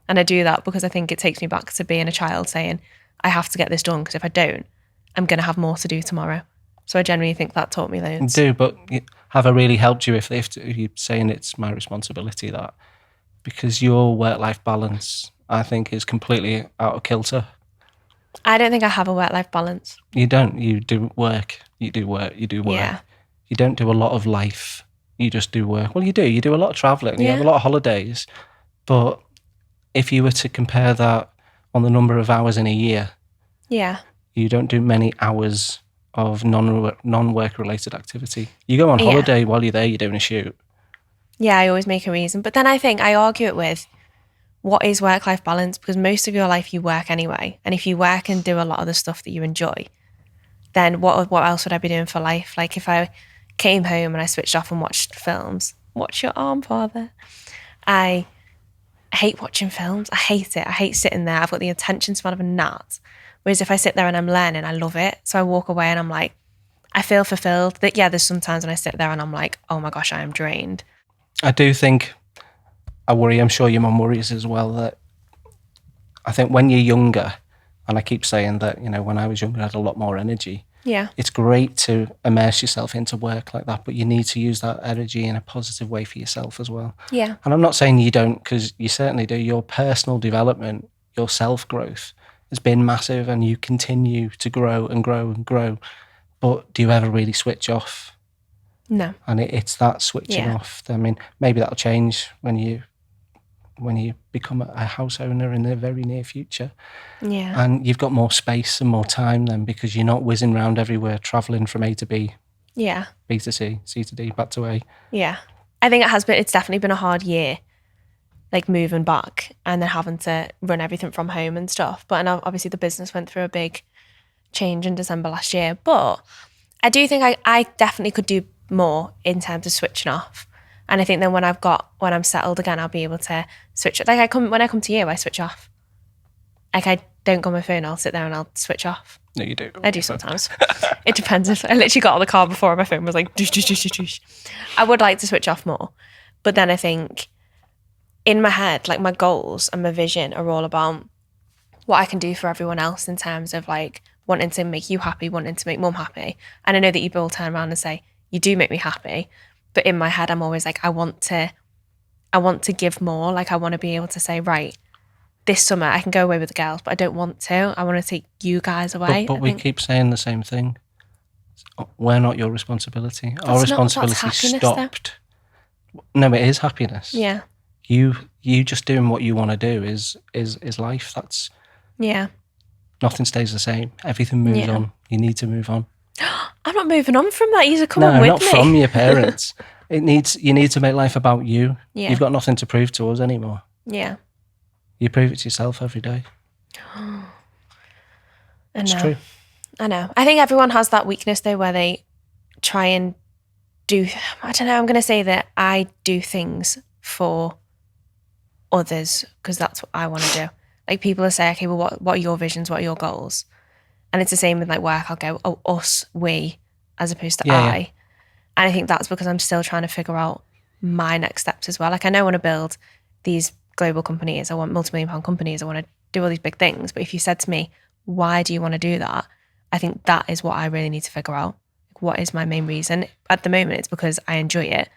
Speaker 1: And I do that because I think it takes me back to being a child saying, I have to get this done, because if I don't, I'm going to have more to do tomorrow. So I genuinely think that taught me loads.
Speaker 2: I do, but have I really helped you if you're saying it's my responsibility, that? Because your work-life balance, I think, is completely out of kilter.
Speaker 1: I don't think I have a work-life balance.
Speaker 2: You don't. You do work. You do work. You do work.
Speaker 1: Yeah.
Speaker 2: You don't do a lot of life. You just do work. Well, you do. You do a lot of travelling. You have a lot of holidays. But if you were to compare that on the number of hours in a year, you don't do many hours of non-work related activity. You go on holiday while you're there, you're doing a shoot.
Speaker 1: Yeah, I always make a reason. But then I think I argue it with, what is work-life balance? Because most of your life you work anyway. And if you work and do a lot of the stuff that you enjoy, then what else would I be doing for life? Like if I came home and I switched off and watched films, watch your arm, father. I hate watching films. I hate it. I hate sitting there. I've got the attention span of a gnat. Whereas if I sit there and I'm learning, I love it. So I walk away and I'm like, I feel fulfilled. That there's sometimes when I sit there and I'm like, oh my gosh, I am drained.
Speaker 2: I do think, I worry, I'm sure your mum worries as well, that I think when you're younger, and I keep saying that, when I was younger I had a lot more energy.
Speaker 1: Yeah.
Speaker 2: It's great to immerse yourself into work like that, but you need to use that energy in a positive way for yourself as well.
Speaker 1: Yeah.
Speaker 2: And I'm not saying you don't, because you certainly do. Your personal development, your self-growth has been massive, and you continue to grow and grow and grow. But do you ever really switch off?
Speaker 1: No.
Speaker 2: And it's that switching off. I mean, maybe that'll change when you become a house owner in the very near future.
Speaker 1: Yeah.
Speaker 2: And you've got more space and more time then, because you're not whizzing around everywhere, travelling from A to B.
Speaker 1: Yeah.
Speaker 2: B to C, C to D, back to A.
Speaker 1: Yeah. I think it's definitely been a hard year, like moving back and then having to run everything from home and stuff. But and obviously the business went through a big change in December last year. But I do think I definitely could do more in terms of switching off. And I think then when I'm settled again, I'll be able to switch. Like when I come to you, I switch off. Like I don't go on my phone, I'll sit there and I'll switch off.
Speaker 2: No, you do.
Speaker 1: I do sometimes. It depends. If I literally got out of the car before and my phone was like, doosh, doosh, doosh, doosh, doosh. I would like to switch off more. But then I think in my head, like my goals and my vision are all about what I can do for everyone else in terms of like wanting to make you happy, wanting to make mum happy. And I know that you both turn around and say, you do make me happy. But in my head, I'm always like, I want to give more. Like I want to be able to say, right, this summer I can go away with the girls, but I don't want to. I want to take you guys away.
Speaker 2: But we keep saying the same thing. We're not your responsibility. Our responsibility stopped. No, it is happiness.
Speaker 1: Yeah.
Speaker 2: You just doing what you want to do is life. That's nothing stays the same. Everything moves on. You need to move on.
Speaker 1: I'm not moving on from that. You're coming with me.
Speaker 2: No, not from your parents. You need to make life about you.
Speaker 1: Yeah.
Speaker 2: You've got nothing to prove to us anymore.
Speaker 1: Yeah.
Speaker 2: You prove it to yourself every day. It's true.
Speaker 1: I know. I think everyone has that weakness though, where they try and do, I don't know, I'm going to say that I do things for others because that's what I want to do. Like people will say, okay, well, what are your visions? What are your goals? And it's the same with like work. I'll go, oh, us, we, as opposed to I. Yeah. And I think that's because I'm still trying to figure out my next steps as well. Like I know I want to build these global companies. I want multi-million-pound companies. I want to do all these big things. But if you said to me, why do you want to do that? I think that is what I really need to figure out. Like, what is my main reason? At the moment, it's because I enjoy it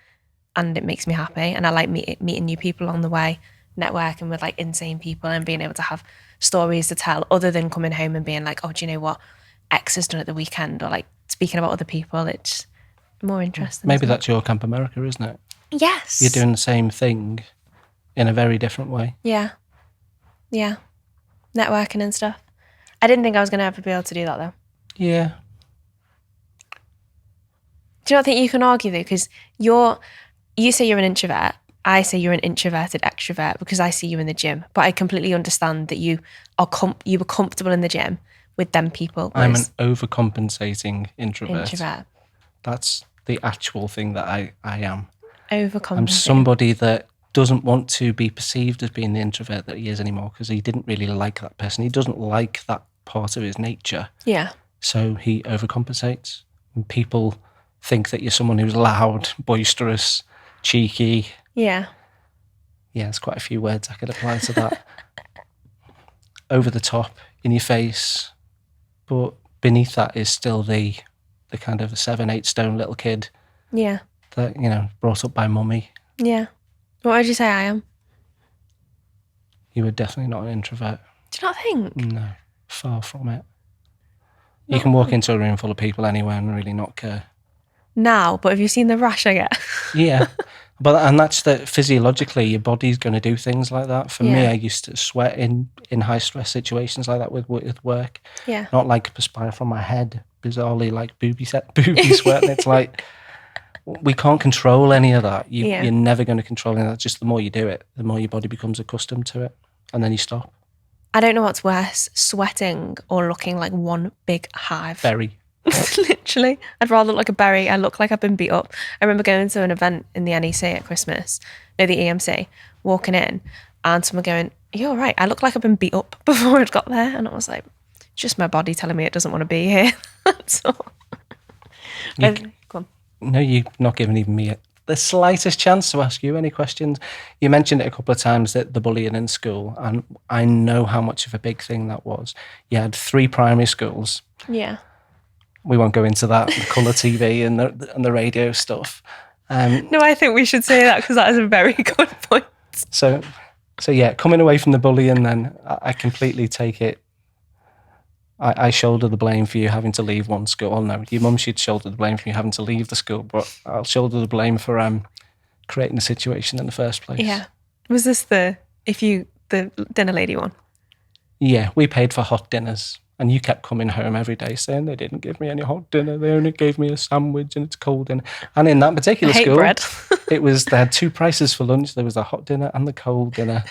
Speaker 1: and it makes me happy. And I like meeting new people along the way, networking with like insane people and being able to have stories to tell other than coming home and being like, oh, do you know what X has done at the weekend? Or like speaking about other people. It's more interesting.
Speaker 2: Maybe that's your Camp America, isn't it?
Speaker 1: Yes.
Speaker 2: You're doing the same thing in a very different way.
Speaker 1: Yeah. Yeah. Networking and stuff. I didn't think I was going to ever be able to do that though.
Speaker 2: Yeah.
Speaker 1: Do you not think you can argue though? Because you say you're an introvert. I say you're an introverted extrovert because I see you in the gym. But I completely understand that you were comfortable in the gym with them people.
Speaker 2: I'm an overcompensating introvert. That's the actual thing that I am.
Speaker 1: Overcompensating.
Speaker 2: I'm somebody that doesn't want to be perceived as being the introvert that he is anymore because he didn't really like that person. He doesn't like that part of his nature.
Speaker 1: Yeah.
Speaker 2: So he overcompensates. And people think that you're someone who's loud, boisterous, cheeky.
Speaker 1: Yeah.
Speaker 2: Yeah, there's quite a few words I could apply to that. Over the top, in your face. But beneath that is still the kind of 7-8 stone little kid
Speaker 1: Yeah.
Speaker 2: that, you know, brought up by mummy.
Speaker 1: Yeah. What would you say I am?
Speaker 2: You were definitely not an introvert.
Speaker 1: Do you not think?
Speaker 2: No, far from it. You can walk into a room full of people anywhere and really not care.
Speaker 1: Now, but have you seen the rash I get?
Speaker 2: Yeah. And that's that physiologically, your body's going to do things like that. For me,
Speaker 1: Yeah.
Speaker 2: I used to sweat in high stress situations like that with work.
Speaker 1: Yeah.
Speaker 2: Not like perspire from my head, bizarrely like booby sweat. And it's like, we can't control any of that. You're never going to control any of that. Just the more you do it, the more your body becomes accustomed to it. And then you stop.
Speaker 1: I don't know what's worse, sweating or looking like one big hive.
Speaker 2: Berry.
Speaker 1: Literally. I'd rather look like a berry. I look like I've been beat up. I remember going to an event in the NEC at Christmas, no, the EMC, walking in, and someone going, "Are you all right? I look like I've been beat up before I'd got there." And I was like, just my body telling me it doesn't want to be here. That's all. Go on.
Speaker 2: No, you've not given even me the slightest chance to ask you any questions. You mentioned it a couple of times, that the bullying in school, and I know how much of a big thing that was. You had 3 primary schools.
Speaker 1: Yeah.
Speaker 2: We won't go into that, the colour TV and the radio stuff.
Speaker 1: No, I think we should say that because that is a very good point.
Speaker 2: So yeah, coming away from the bullying, then I completely take it. I shoulder the blame for you having to leave one school. Well, no, your mum should shoulder the blame for you having to leave the school, but I'll shoulder the blame for creating the situation in the first place.
Speaker 1: Yeah. Was this the dinner lady one?
Speaker 2: Yeah, we paid for hot dinners. And you kept coming home every day saying they didn't give me any hot dinner. They only gave me a sandwich and it's cold dinner. And in that particular school,
Speaker 1: bread.
Speaker 2: They had 2 prices for lunch. There was the hot dinner and the cold dinner.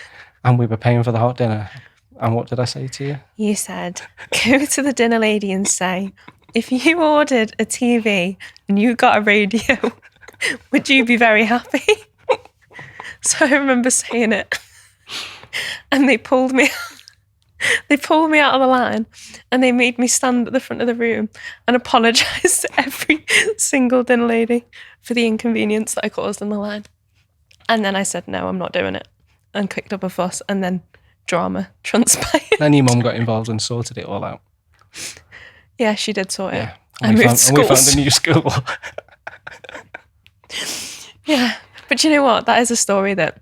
Speaker 2: And we were paying for the hot dinner. And what did I say to you? You
Speaker 1: said, go to the dinner lady and say, if you ordered a TV and you got a radio, would you be very happy? So I remember saying it. And they pulled me out of the line and they made me stand at the front of the room and apologise to every single dinner lady for the inconvenience that I caused in the line. And then I said, no, I'm not doing it, and kicked up a fuss, and then drama transpired.
Speaker 2: Then your mum got involved and sorted it all out.
Speaker 1: Yeah, she did sort it.
Speaker 2: Yeah.
Speaker 1: And we found
Speaker 2: a new school.
Speaker 1: Yeah. But you know what? That is a story that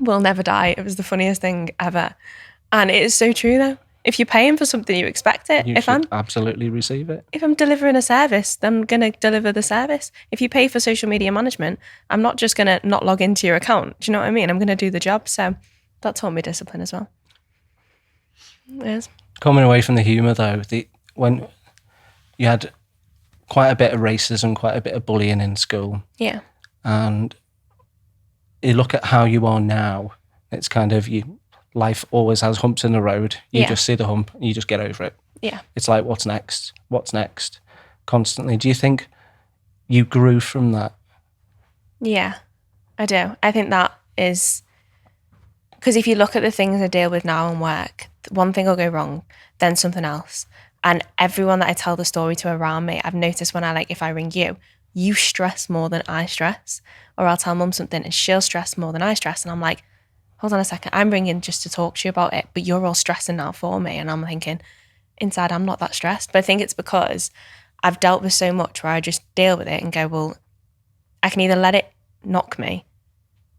Speaker 1: will never die. It was the funniest thing ever. And it is so true, though. If you're paying for something, you expect it.
Speaker 2: You should absolutely receive it.
Speaker 1: If I'm delivering a service, then I'm going to deliver the service. If you pay for social media management, I'm not just going to not log into your account. Do you know what I mean? I'm going to do the job. So that taught me discipline as well. Yes.
Speaker 2: Coming away from the humour, though, when you had quite a bit of racism, quite a bit of bullying in school.
Speaker 1: Yeah.
Speaker 2: And you look at how you are now, it's kind of life always has humps in the road. You just see the hump and you just get over it.
Speaker 1: Yeah.
Speaker 2: It's like, what's next? What's next? Constantly. Do you think you grew from that?
Speaker 1: Yeah, I do. I think that is, because if you look at the things I deal with now in work, one thing will go wrong, then something else. And everyone that I tell the story to around me, I've noticed when if I ring you stress more than I stress. Or I'll tell mum something and she'll stress more than I stress. And I'm like, hold on a second, I'm ringing just to talk to you about it, but you're all stressing now for me. And I'm thinking, inside, I'm not that stressed. But I think it's because I've dealt with so much where I just deal with it and go, well, I can either let it knock me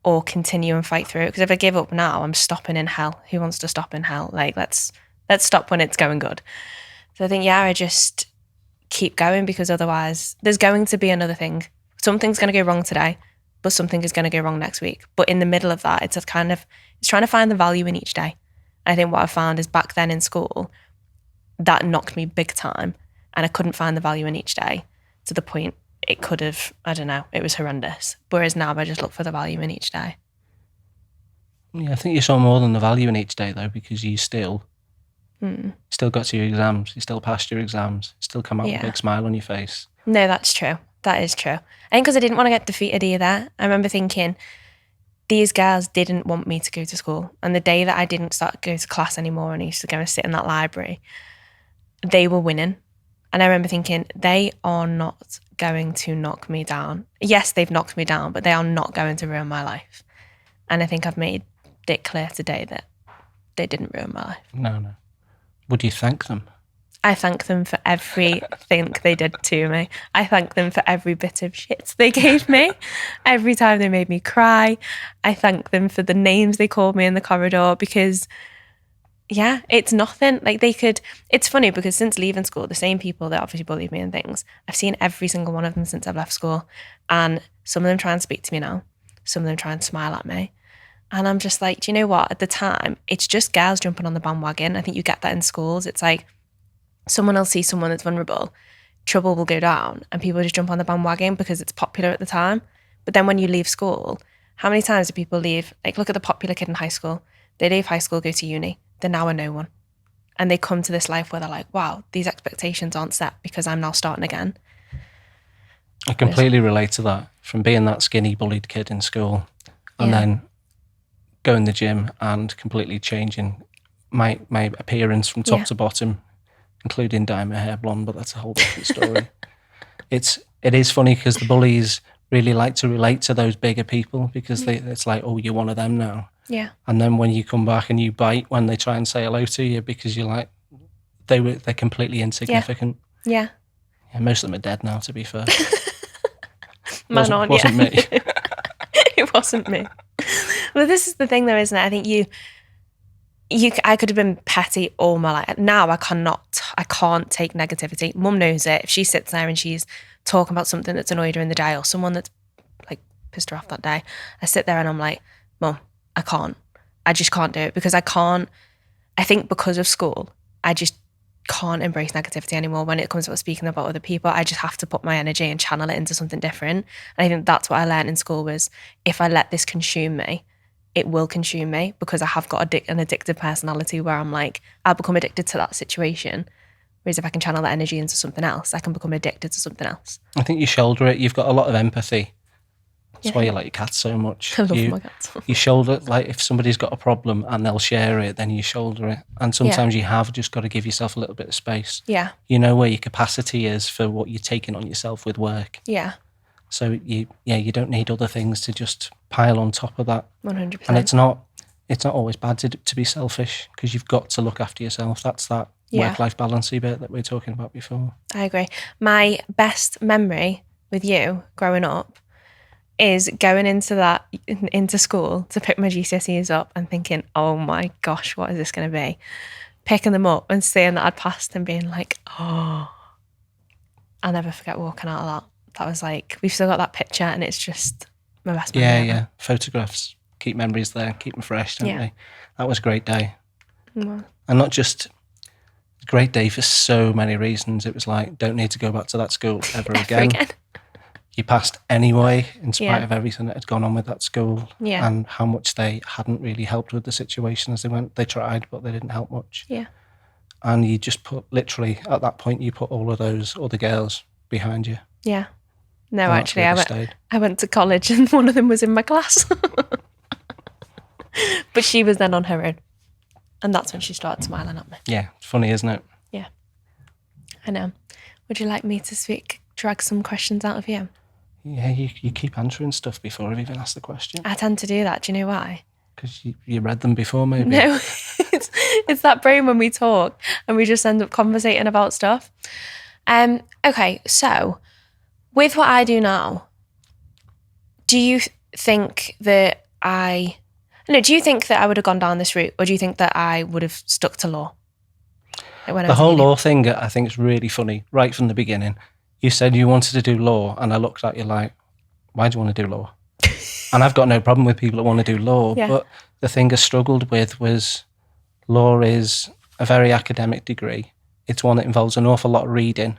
Speaker 1: or continue and fight through it. Because if I give up now, I'm stopping in hell. Who wants to stop in hell? Like, let's stop when it's going good. So I think, I just keep going, because otherwise there's going to be another thing. Something's going to go wrong today, but something is going to go wrong next week. But in the middle of that, it's trying to find the value in each day. I think what I found is back then in school, that knocked me big time, and I couldn't find the value in each day to the point it could have, I don't know, it was horrendous. Whereas now I just look for the value in each day.
Speaker 2: Yeah, I think you saw more than the value in each day, though, because you still got to your exams, you still passed your exams, still come out with a big smile on your face.
Speaker 1: No, that's true. That is true. I think because I didn't want to get defeated either. I remember thinking, these girls didn't want me to go to school. And the day that I didn't start to go to class anymore and I used to go and sit in that library, they were winning. And I remember thinking, they are not going to knock me down. Yes, they've knocked me down, but they are not going to ruin my life. And I think I've made it clear today that they didn't ruin my life.
Speaker 2: No. Would you thank them?
Speaker 1: I thank them for everything they did to me. I thank them for every bit of shit they gave me. Every time they made me cry. I thank them for the names they called me in the corridor because, yeah, it's nothing. Like it's funny because since leaving school, the same people that obviously bullied me and things, I've seen every single one of them since I've left school. And some of them try and speak to me now. Some of them try and smile at me. And I'm just like, do you know what? At the time, it's just girls jumping on the bandwagon. I think you get that in schools. It's like, someone will see someone that's vulnerable, trouble will go down and people just jump on the bandwagon because it's popular at the time. But then when you leave school, how many times do people leave? Like, look at the popular kid in high school. They leave high school, go to uni. They're now a no one. And they come to this life where they're like, wow, these expectations aren't set because I'm now starting again.
Speaker 2: I completely relate to that. From being that skinny bullied kid in school and then going to the gym and completely changing my appearance from top to bottom, including dyeing my hair blonde, but that's a whole different story. It is funny because the bullies really like to relate to those bigger people because it's like, oh, you're one of them now.
Speaker 1: Yeah.
Speaker 2: And then when you come back and you bite when they try and say hello to you because you're like, they're completely insignificant.
Speaker 1: Yeah.
Speaker 2: Most of them are dead now, to be fair.
Speaker 1: Wasn't
Speaker 2: me.
Speaker 1: It wasn't me. Well, this is the thing though, isn't it? I think I could have been petty all my life. Now I can't take negativity. Mum knows it. If she sits there and she's talking about something that's annoyed her in the day or someone that's like pissed her off that day, I sit there and I'm like, Mum, I just can't do it because I think because of school, I just can't embrace negativity anymore when it comes to speaking about other people. I just have to put my energy and channel it into something different. And I think that's what I learned in school was if I let this consume me, it will consume me because I have got an addictive personality where I'm like, I'll become addicted to that situation. Whereas if I can channel that energy into something else, I can become addicted to something else.
Speaker 2: I think you shoulder it. You've got a lot of empathy. That's why you like your cats so much.
Speaker 1: I love my cats.
Speaker 2: You shoulder, like if somebody's got a problem and they'll share it, then you shoulder it. And sometimes you have just got to give yourself a little bit of space.
Speaker 1: Yeah.
Speaker 2: You know where your capacity is for what you're taking on yourself with work.
Speaker 1: Yeah.
Speaker 2: So you don't need other things to just pile on top of that.
Speaker 1: 100%.
Speaker 2: And it's not always bad to be selfish because you've got to look after yourself. That's that work-life balancey bit that we were talking about before.
Speaker 1: I agree. My best memory with you growing up is going into school to pick my GCSEs up and thinking, oh my gosh, what is this going to be? Picking them up and seeing that I'd passed and being like, oh, I'll never forget walking out of that. That was like, we've still got that picture and it's just my best memory.
Speaker 2: Yeah. Photographs, keep memories there, keep them fresh, don't they? That was a great day.
Speaker 1: Mm.
Speaker 2: And not just a great day for so many reasons. It was like, don't need to go back to that school ever again. You passed anyway, in spite of everything that had gone on with that school and how much they hadn't really helped with the situation as they went. They tried, but they didn't help much.
Speaker 1: Yeah.
Speaker 2: And you just put, literally, at that point, you put all of those other girls behind you.
Speaker 1: Yeah. No, actually, I went to college and one of them was in my class. But she was then on her own. And that's when she started smiling at me.
Speaker 2: Yeah, it's funny, isn't it?
Speaker 1: Yeah. I know. Would you like me to drag some questions out of you?
Speaker 2: Yeah, you keep answering stuff before I've even asked the question.
Speaker 1: I tend to do that. Do you know why?
Speaker 2: Because you read them before, maybe?
Speaker 1: No, it's that brain when we talk and we just end up conversating about stuff. Okay, so with what I do now, do you think that I would have gone down this route, or do you think that I would have stuck to law?
Speaker 2: The whole law thing, I think, is really funny right from the beginning. You said you wanted to do law, and I looked at you like, why do you want to do law? And I've got no problem with people that want to do law, but the thing I struggled with was law is a very academic degree. It's one that involves an awful lot of reading.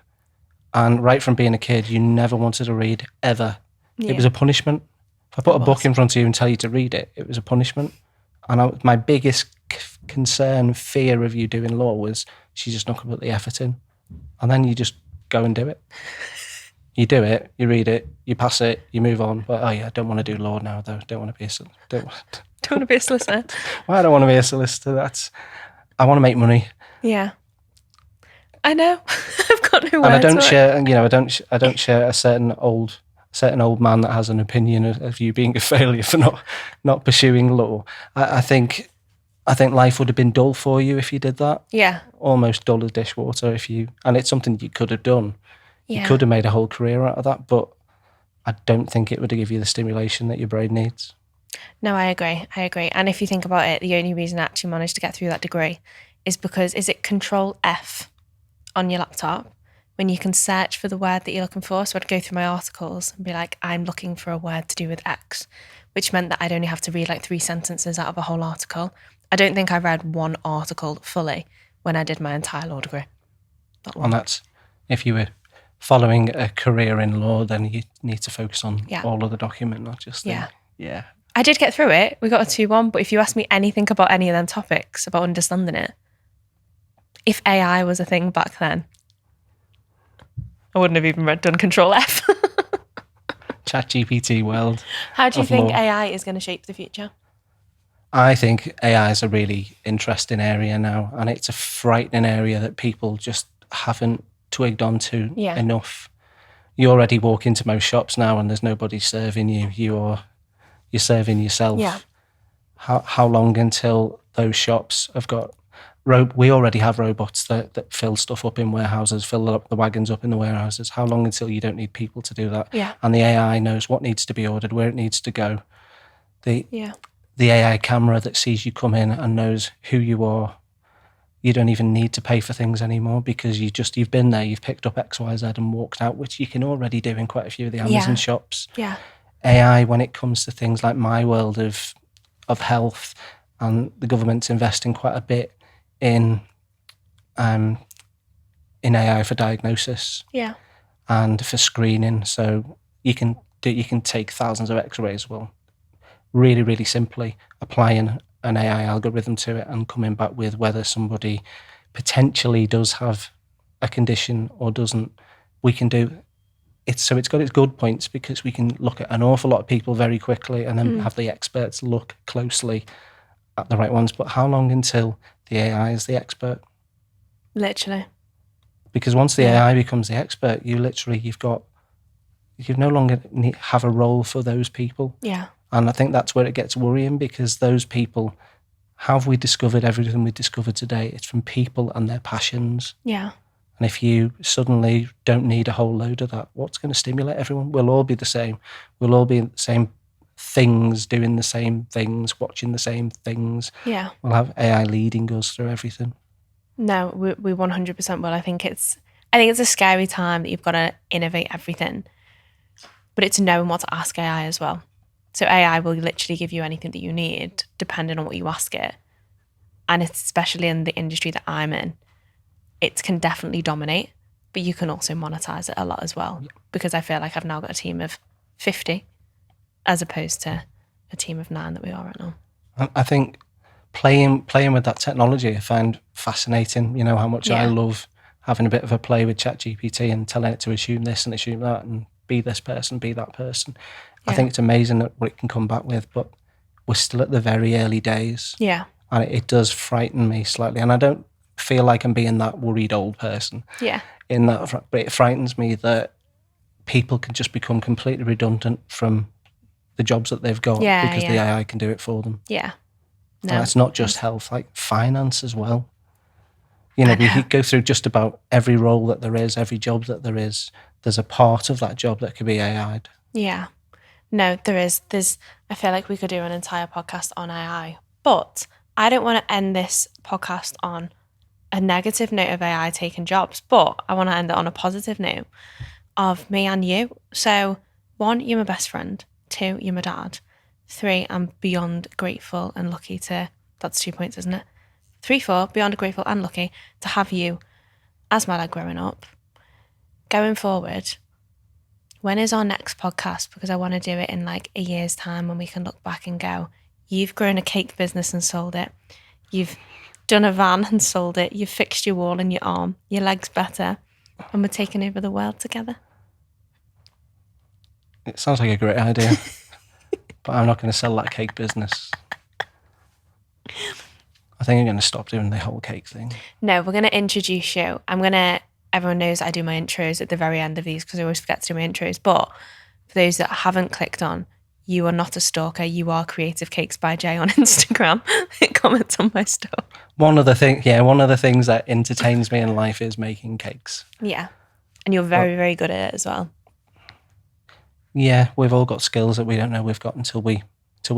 Speaker 2: And right from being a kid, you never wanted to read, ever. Yeah. It was a punishment. If I put a book in front of you and tell you to read it, it was a punishment. And my biggest concern, fear of you doing law was she's just not going to put the effort in. And then you just go and do it. You do it, you read it, you pass it, you move on. But I don't want to do law now, though. Don't want to be a
Speaker 1: Don't want to be a solicitor.
Speaker 2: Why I don't want to be a solicitor? I want to make money.
Speaker 1: Yeah, I know. I've got no words.
Speaker 2: And I don't share. I don't share a certain old man that has an opinion of you being a failure for not pursuing law. I think life would have been dull for you if you did that.
Speaker 1: Yeah,
Speaker 2: almost dull as dishwater and it's something you could have done.
Speaker 1: Yeah.
Speaker 2: You could have made a whole career out of that, but I don't think it would give you the stimulation that your brain needs.
Speaker 1: No, I agree. And if you think about it, the only reason I actually managed to get through that degree is because, is it Control F on your laptop when you can search for the word that you're looking for? So I'd go through my articles and be like, I'm looking for a word to do with X, which meant that I'd only have to read like 3 sentences out of a whole article. I don't think I read one article fully when I did my entire law degree.
Speaker 2: And that's, if you were following a career in law, then you need to focus on all of the document, not just the... Yeah.
Speaker 1: I did get through it. We got a 2-1, but if you ask me anything about any of them topics, about understanding it, if AI was a thing back then, I wouldn't have even done Control F.
Speaker 2: ChatGPT world.
Speaker 1: How do you think
Speaker 2: law.
Speaker 1: AI is going to shape the future?
Speaker 2: I think AI is a really interesting area now, and it's a frightening area that people just haven't twigged onto enough. You already walk into most shops now and there's nobody serving you. You're serving yourself.
Speaker 1: Yeah.
Speaker 2: How long until those shops have got... We already have robots that fill stuff up in warehouses, fill up the wagons up in the warehouses. How long until you don't need people to do that?
Speaker 1: Yeah.
Speaker 2: And the AI knows what needs to be ordered, where it needs to go. The AI camera that sees you come in and knows who you are. You don't even need to pay for things anymore because you've been there, you've picked up X, Y, Z and walked out, which you can already do in quite a few of the Amazon shops.
Speaker 1: Yeah.
Speaker 2: AI, when it comes to things like my world of health, and the government's investing quite a bit in AI for diagnosis.
Speaker 1: Yeah.
Speaker 2: And for screening. So you can take thousands of X-rays, really, really simply applying an AI algorithm to it and coming back with whether somebody potentially does have a condition or doesn't. We can do it. So it's got its good points because we can look at an awful lot of people very quickly and then have the experts look closely at the right ones. But how long until the AI is the expert?
Speaker 1: Literally.
Speaker 2: Because once the AI becomes the expert, you no longer have a role for those people.
Speaker 1: Yeah.
Speaker 2: And I think that's where it gets worrying, because those people, how have we discovered everything we discovered today? It's from people and their passions.
Speaker 1: Yeah.
Speaker 2: And if you suddenly don't need a whole load of that, what's going to stimulate everyone? We'll all be the same. We'll all be the same things, doing the same things, watching the same things.
Speaker 1: Yeah.
Speaker 2: We'll have AI leading us through everything.
Speaker 1: No, we 100% will. I think it's a scary time that you've got to innovate everything, but it's knowing what to ask AI as well. So AI will literally give you anything that you need depending on what you ask it. And it's especially in the industry that I'm in, it can definitely dominate, but you can also monetize it a lot as well. Because I feel like I've now got a team of 50 as opposed to a team of 9 that we are right now.
Speaker 2: I think playing with that technology I find fascinating. You know how much I love having a bit of a play with ChatGPT and telling it to assume this and assume that and be this person, be that person. I think it's amazing what it can come back with, but we're still at the very early days.
Speaker 1: Yeah.
Speaker 2: And it does frighten me slightly. And I don't feel like I'm being that worried old person.
Speaker 1: Yeah.
Speaker 2: But it frightens me that people can just become completely redundant from the jobs that they've got because the AI can do it for them.
Speaker 1: Yeah. No.
Speaker 2: And it's not just health, like finance as well. You know, we go through just about every role that there is, every job that there is. There's a part of that job that could be AI'd.
Speaker 1: Yeah. No, there is. I feel like we could do an entire podcast on AI, but I don't want to end this podcast on a negative note of AI taking jobs, but I want to end it on a positive note of me and you. So 1, you're my best friend. 2, you're my dad. 3, I'm beyond grateful and lucky that's 2 points, isn't it? 3, 4, beyond grateful and lucky to have you as my dad growing up. Going forward, when is our next podcast? Because I want to do it in like a year's time when we can look back and go, you've grown a cake business and sold it. You've done a van and sold it. You've fixed your wall in your arm. Your leg's better. And we're taking over the world together.
Speaker 2: It sounds like a great idea, but I'm not going to sell that cake business. I think I'm going to stop doing the whole cake thing.
Speaker 1: No, we're going to introduce you. Everyone knows I do my intros at the very end of these because I always forget to do my intros. But for those that haven't clicked on, you are not a stalker. You are Creative Cakes by Jay on Instagram. It comments on my stuff.
Speaker 2: One of the things that entertains me in life is making cakes.
Speaker 1: Yeah. And you're very, very good at it as well.
Speaker 2: Yeah, we've all got skills that we don't know we've got until we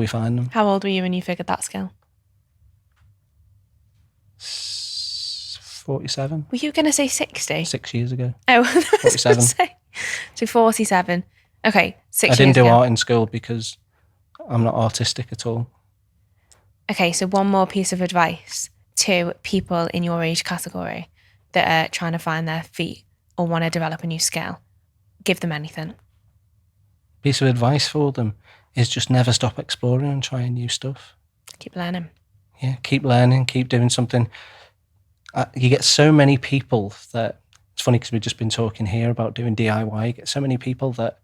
Speaker 2: find them.
Speaker 1: How old were you when you figured that skill?
Speaker 2: 47.
Speaker 1: Were you going to say 60?
Speaker 2: 6 years ago.
Speaker 1: Oh,
Speaker 2: 47.
Speaker 1: So 47. Okay, 6 years
Speaker 2: I didn't do
Speaker 1: ago.
Speaker 2: art in school because I'm not artistic at all.
Speaker 1: Okay, so one more piece of advice to people in your age category that are trying to find their feet or want to develop a new skill. Give them anything.
Speaker 2: Piece of advice for them is just never stop exploring and trying new stuff.
Speaker 1: Keep learning.
Speaker 2: Yeah, keep learning, keep doing something. You get so many people that, it's funny because we've just been talking here about doing DIY. You get so many people that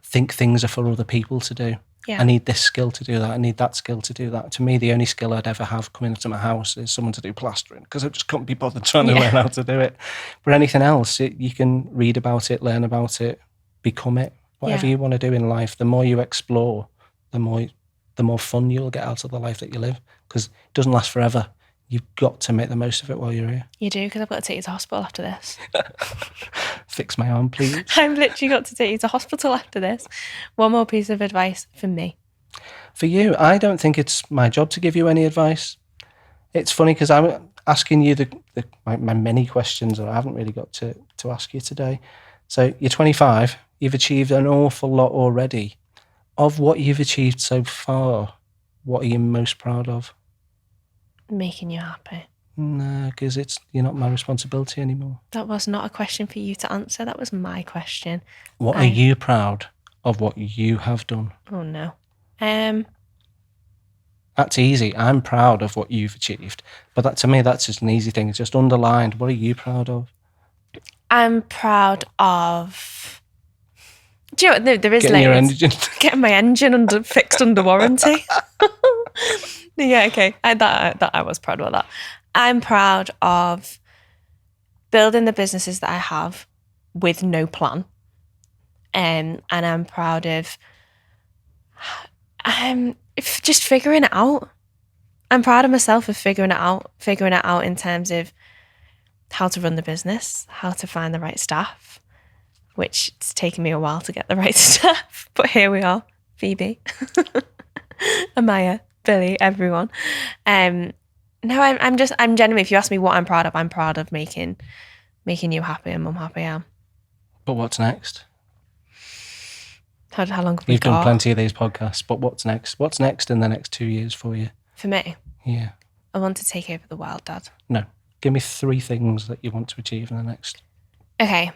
Speaker 2: think things are for other people to do.
Speaker 1: Yeah.
Speaker 2: I need this skill to do that. I need that skill to do that. To me, the only skill I'd ever have coming into my house is someone to do plastering because I just couldn't be bothered trying to learn how to do it. But anything else, you can read about it, learn about it, become it. Whatever you want to do in life, the more you explore, the more fun you'll get out of the life that you live because it doesn't last forever. You've got to make the most of it while you're here.
Speaker 1: You do, because I've got to take you to hospital after this.
Speaker 2: Fix my arm, please.
Speaker 1: I've literally got to take you to hospital after this. One more piece of advice from me.
Speaker 2: For you, I don't think it's my job to give you any advice. It's funny because I'm asking you my many questions that I haven't really got to ask you today. So you're 25. You've achieved an awful lot already. Of what you've achieved so far, what are you most proud of?
Speaker 1: Making you happy.
Speaker 2: No, because you're not my responsibility anymore.
Speaker 1: That was not a question for you to answer. That was my question.
Speaker 2: What are you proud of what you have done?
Speaker 1: Oh, no.
Speaker 2: That's easy. I'm proud of what you've achieved. But to me, that's just an easy thing. It's just underlined. What are you proud of?
Speaker 1: I'm proud of... Do you know what? No, there is getting my engine fixed under warranty. Yeah, okay. I was proud of that. I'm proud of building the businesses that I have with no plan. And I'm proud of just figuring it out. I'm proud of myself for figuring it out in terms of how to run the business, how to find the right staff, which it's taken me a while to get the right staff, but here we are, Phoebe, Amaya, Billy, everyone. No, I'm genuinely, if you ask me what I'm proud of making you happy and mum happy.
Speaker 2: But what's next?
Speaker 1: How long have we
Speaker 2: You've
Speaker 1: got?
Speaker 2: done plenty of these podcasts, but what's next? What's next in the next 2 years for you?
Speaker 1: For me?
Speaker 2: Yeah.
Speaker 1: I want to take over the world, Dad.
Speaker 2: No. Give me 3 things that you want to achieve in the next.
Speaker 1: Okay.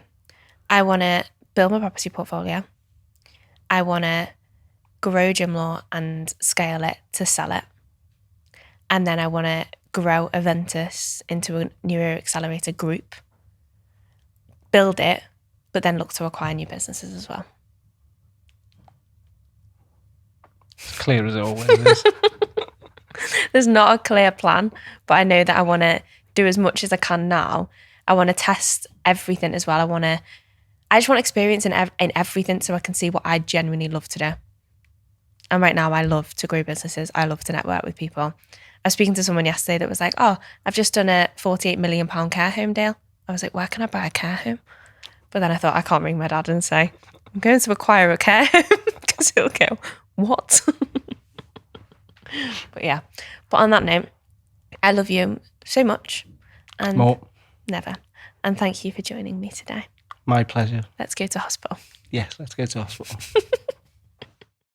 Speaker 1: I want to build my property portfolio. I want to grow Gymlaw and scale it to sell it. And then I want to grow Aventus into a New Era Accelerator group. Build it, but then look to acquire new businesses as well.
Speaker 2: Clear as it always is.
Speaker 1: There's not a clear plan, but I know that I want to do as much as I can now. I want to test everything as well. I just want experience in everything so I can see what I genuinely love to do. And right now I love to grow businesses. I love to network with people. I was speaking to someone yesterday that was like, oh, I've just done a £48 million care home deal. I was like, where can I buy a care home? But then I thought, I can't ring my dad and say, I'm going to acquire a care home, because he'll go, what? But yeah. But on that note, I love you so much. And
Speaker 2: More.
Speaker 1: Never. And thank you for joining me today.
Speaker 2: My pleasure.
Speaker 1: Let's go to hospital.
Speaker 2: Yes, let's go to hospital.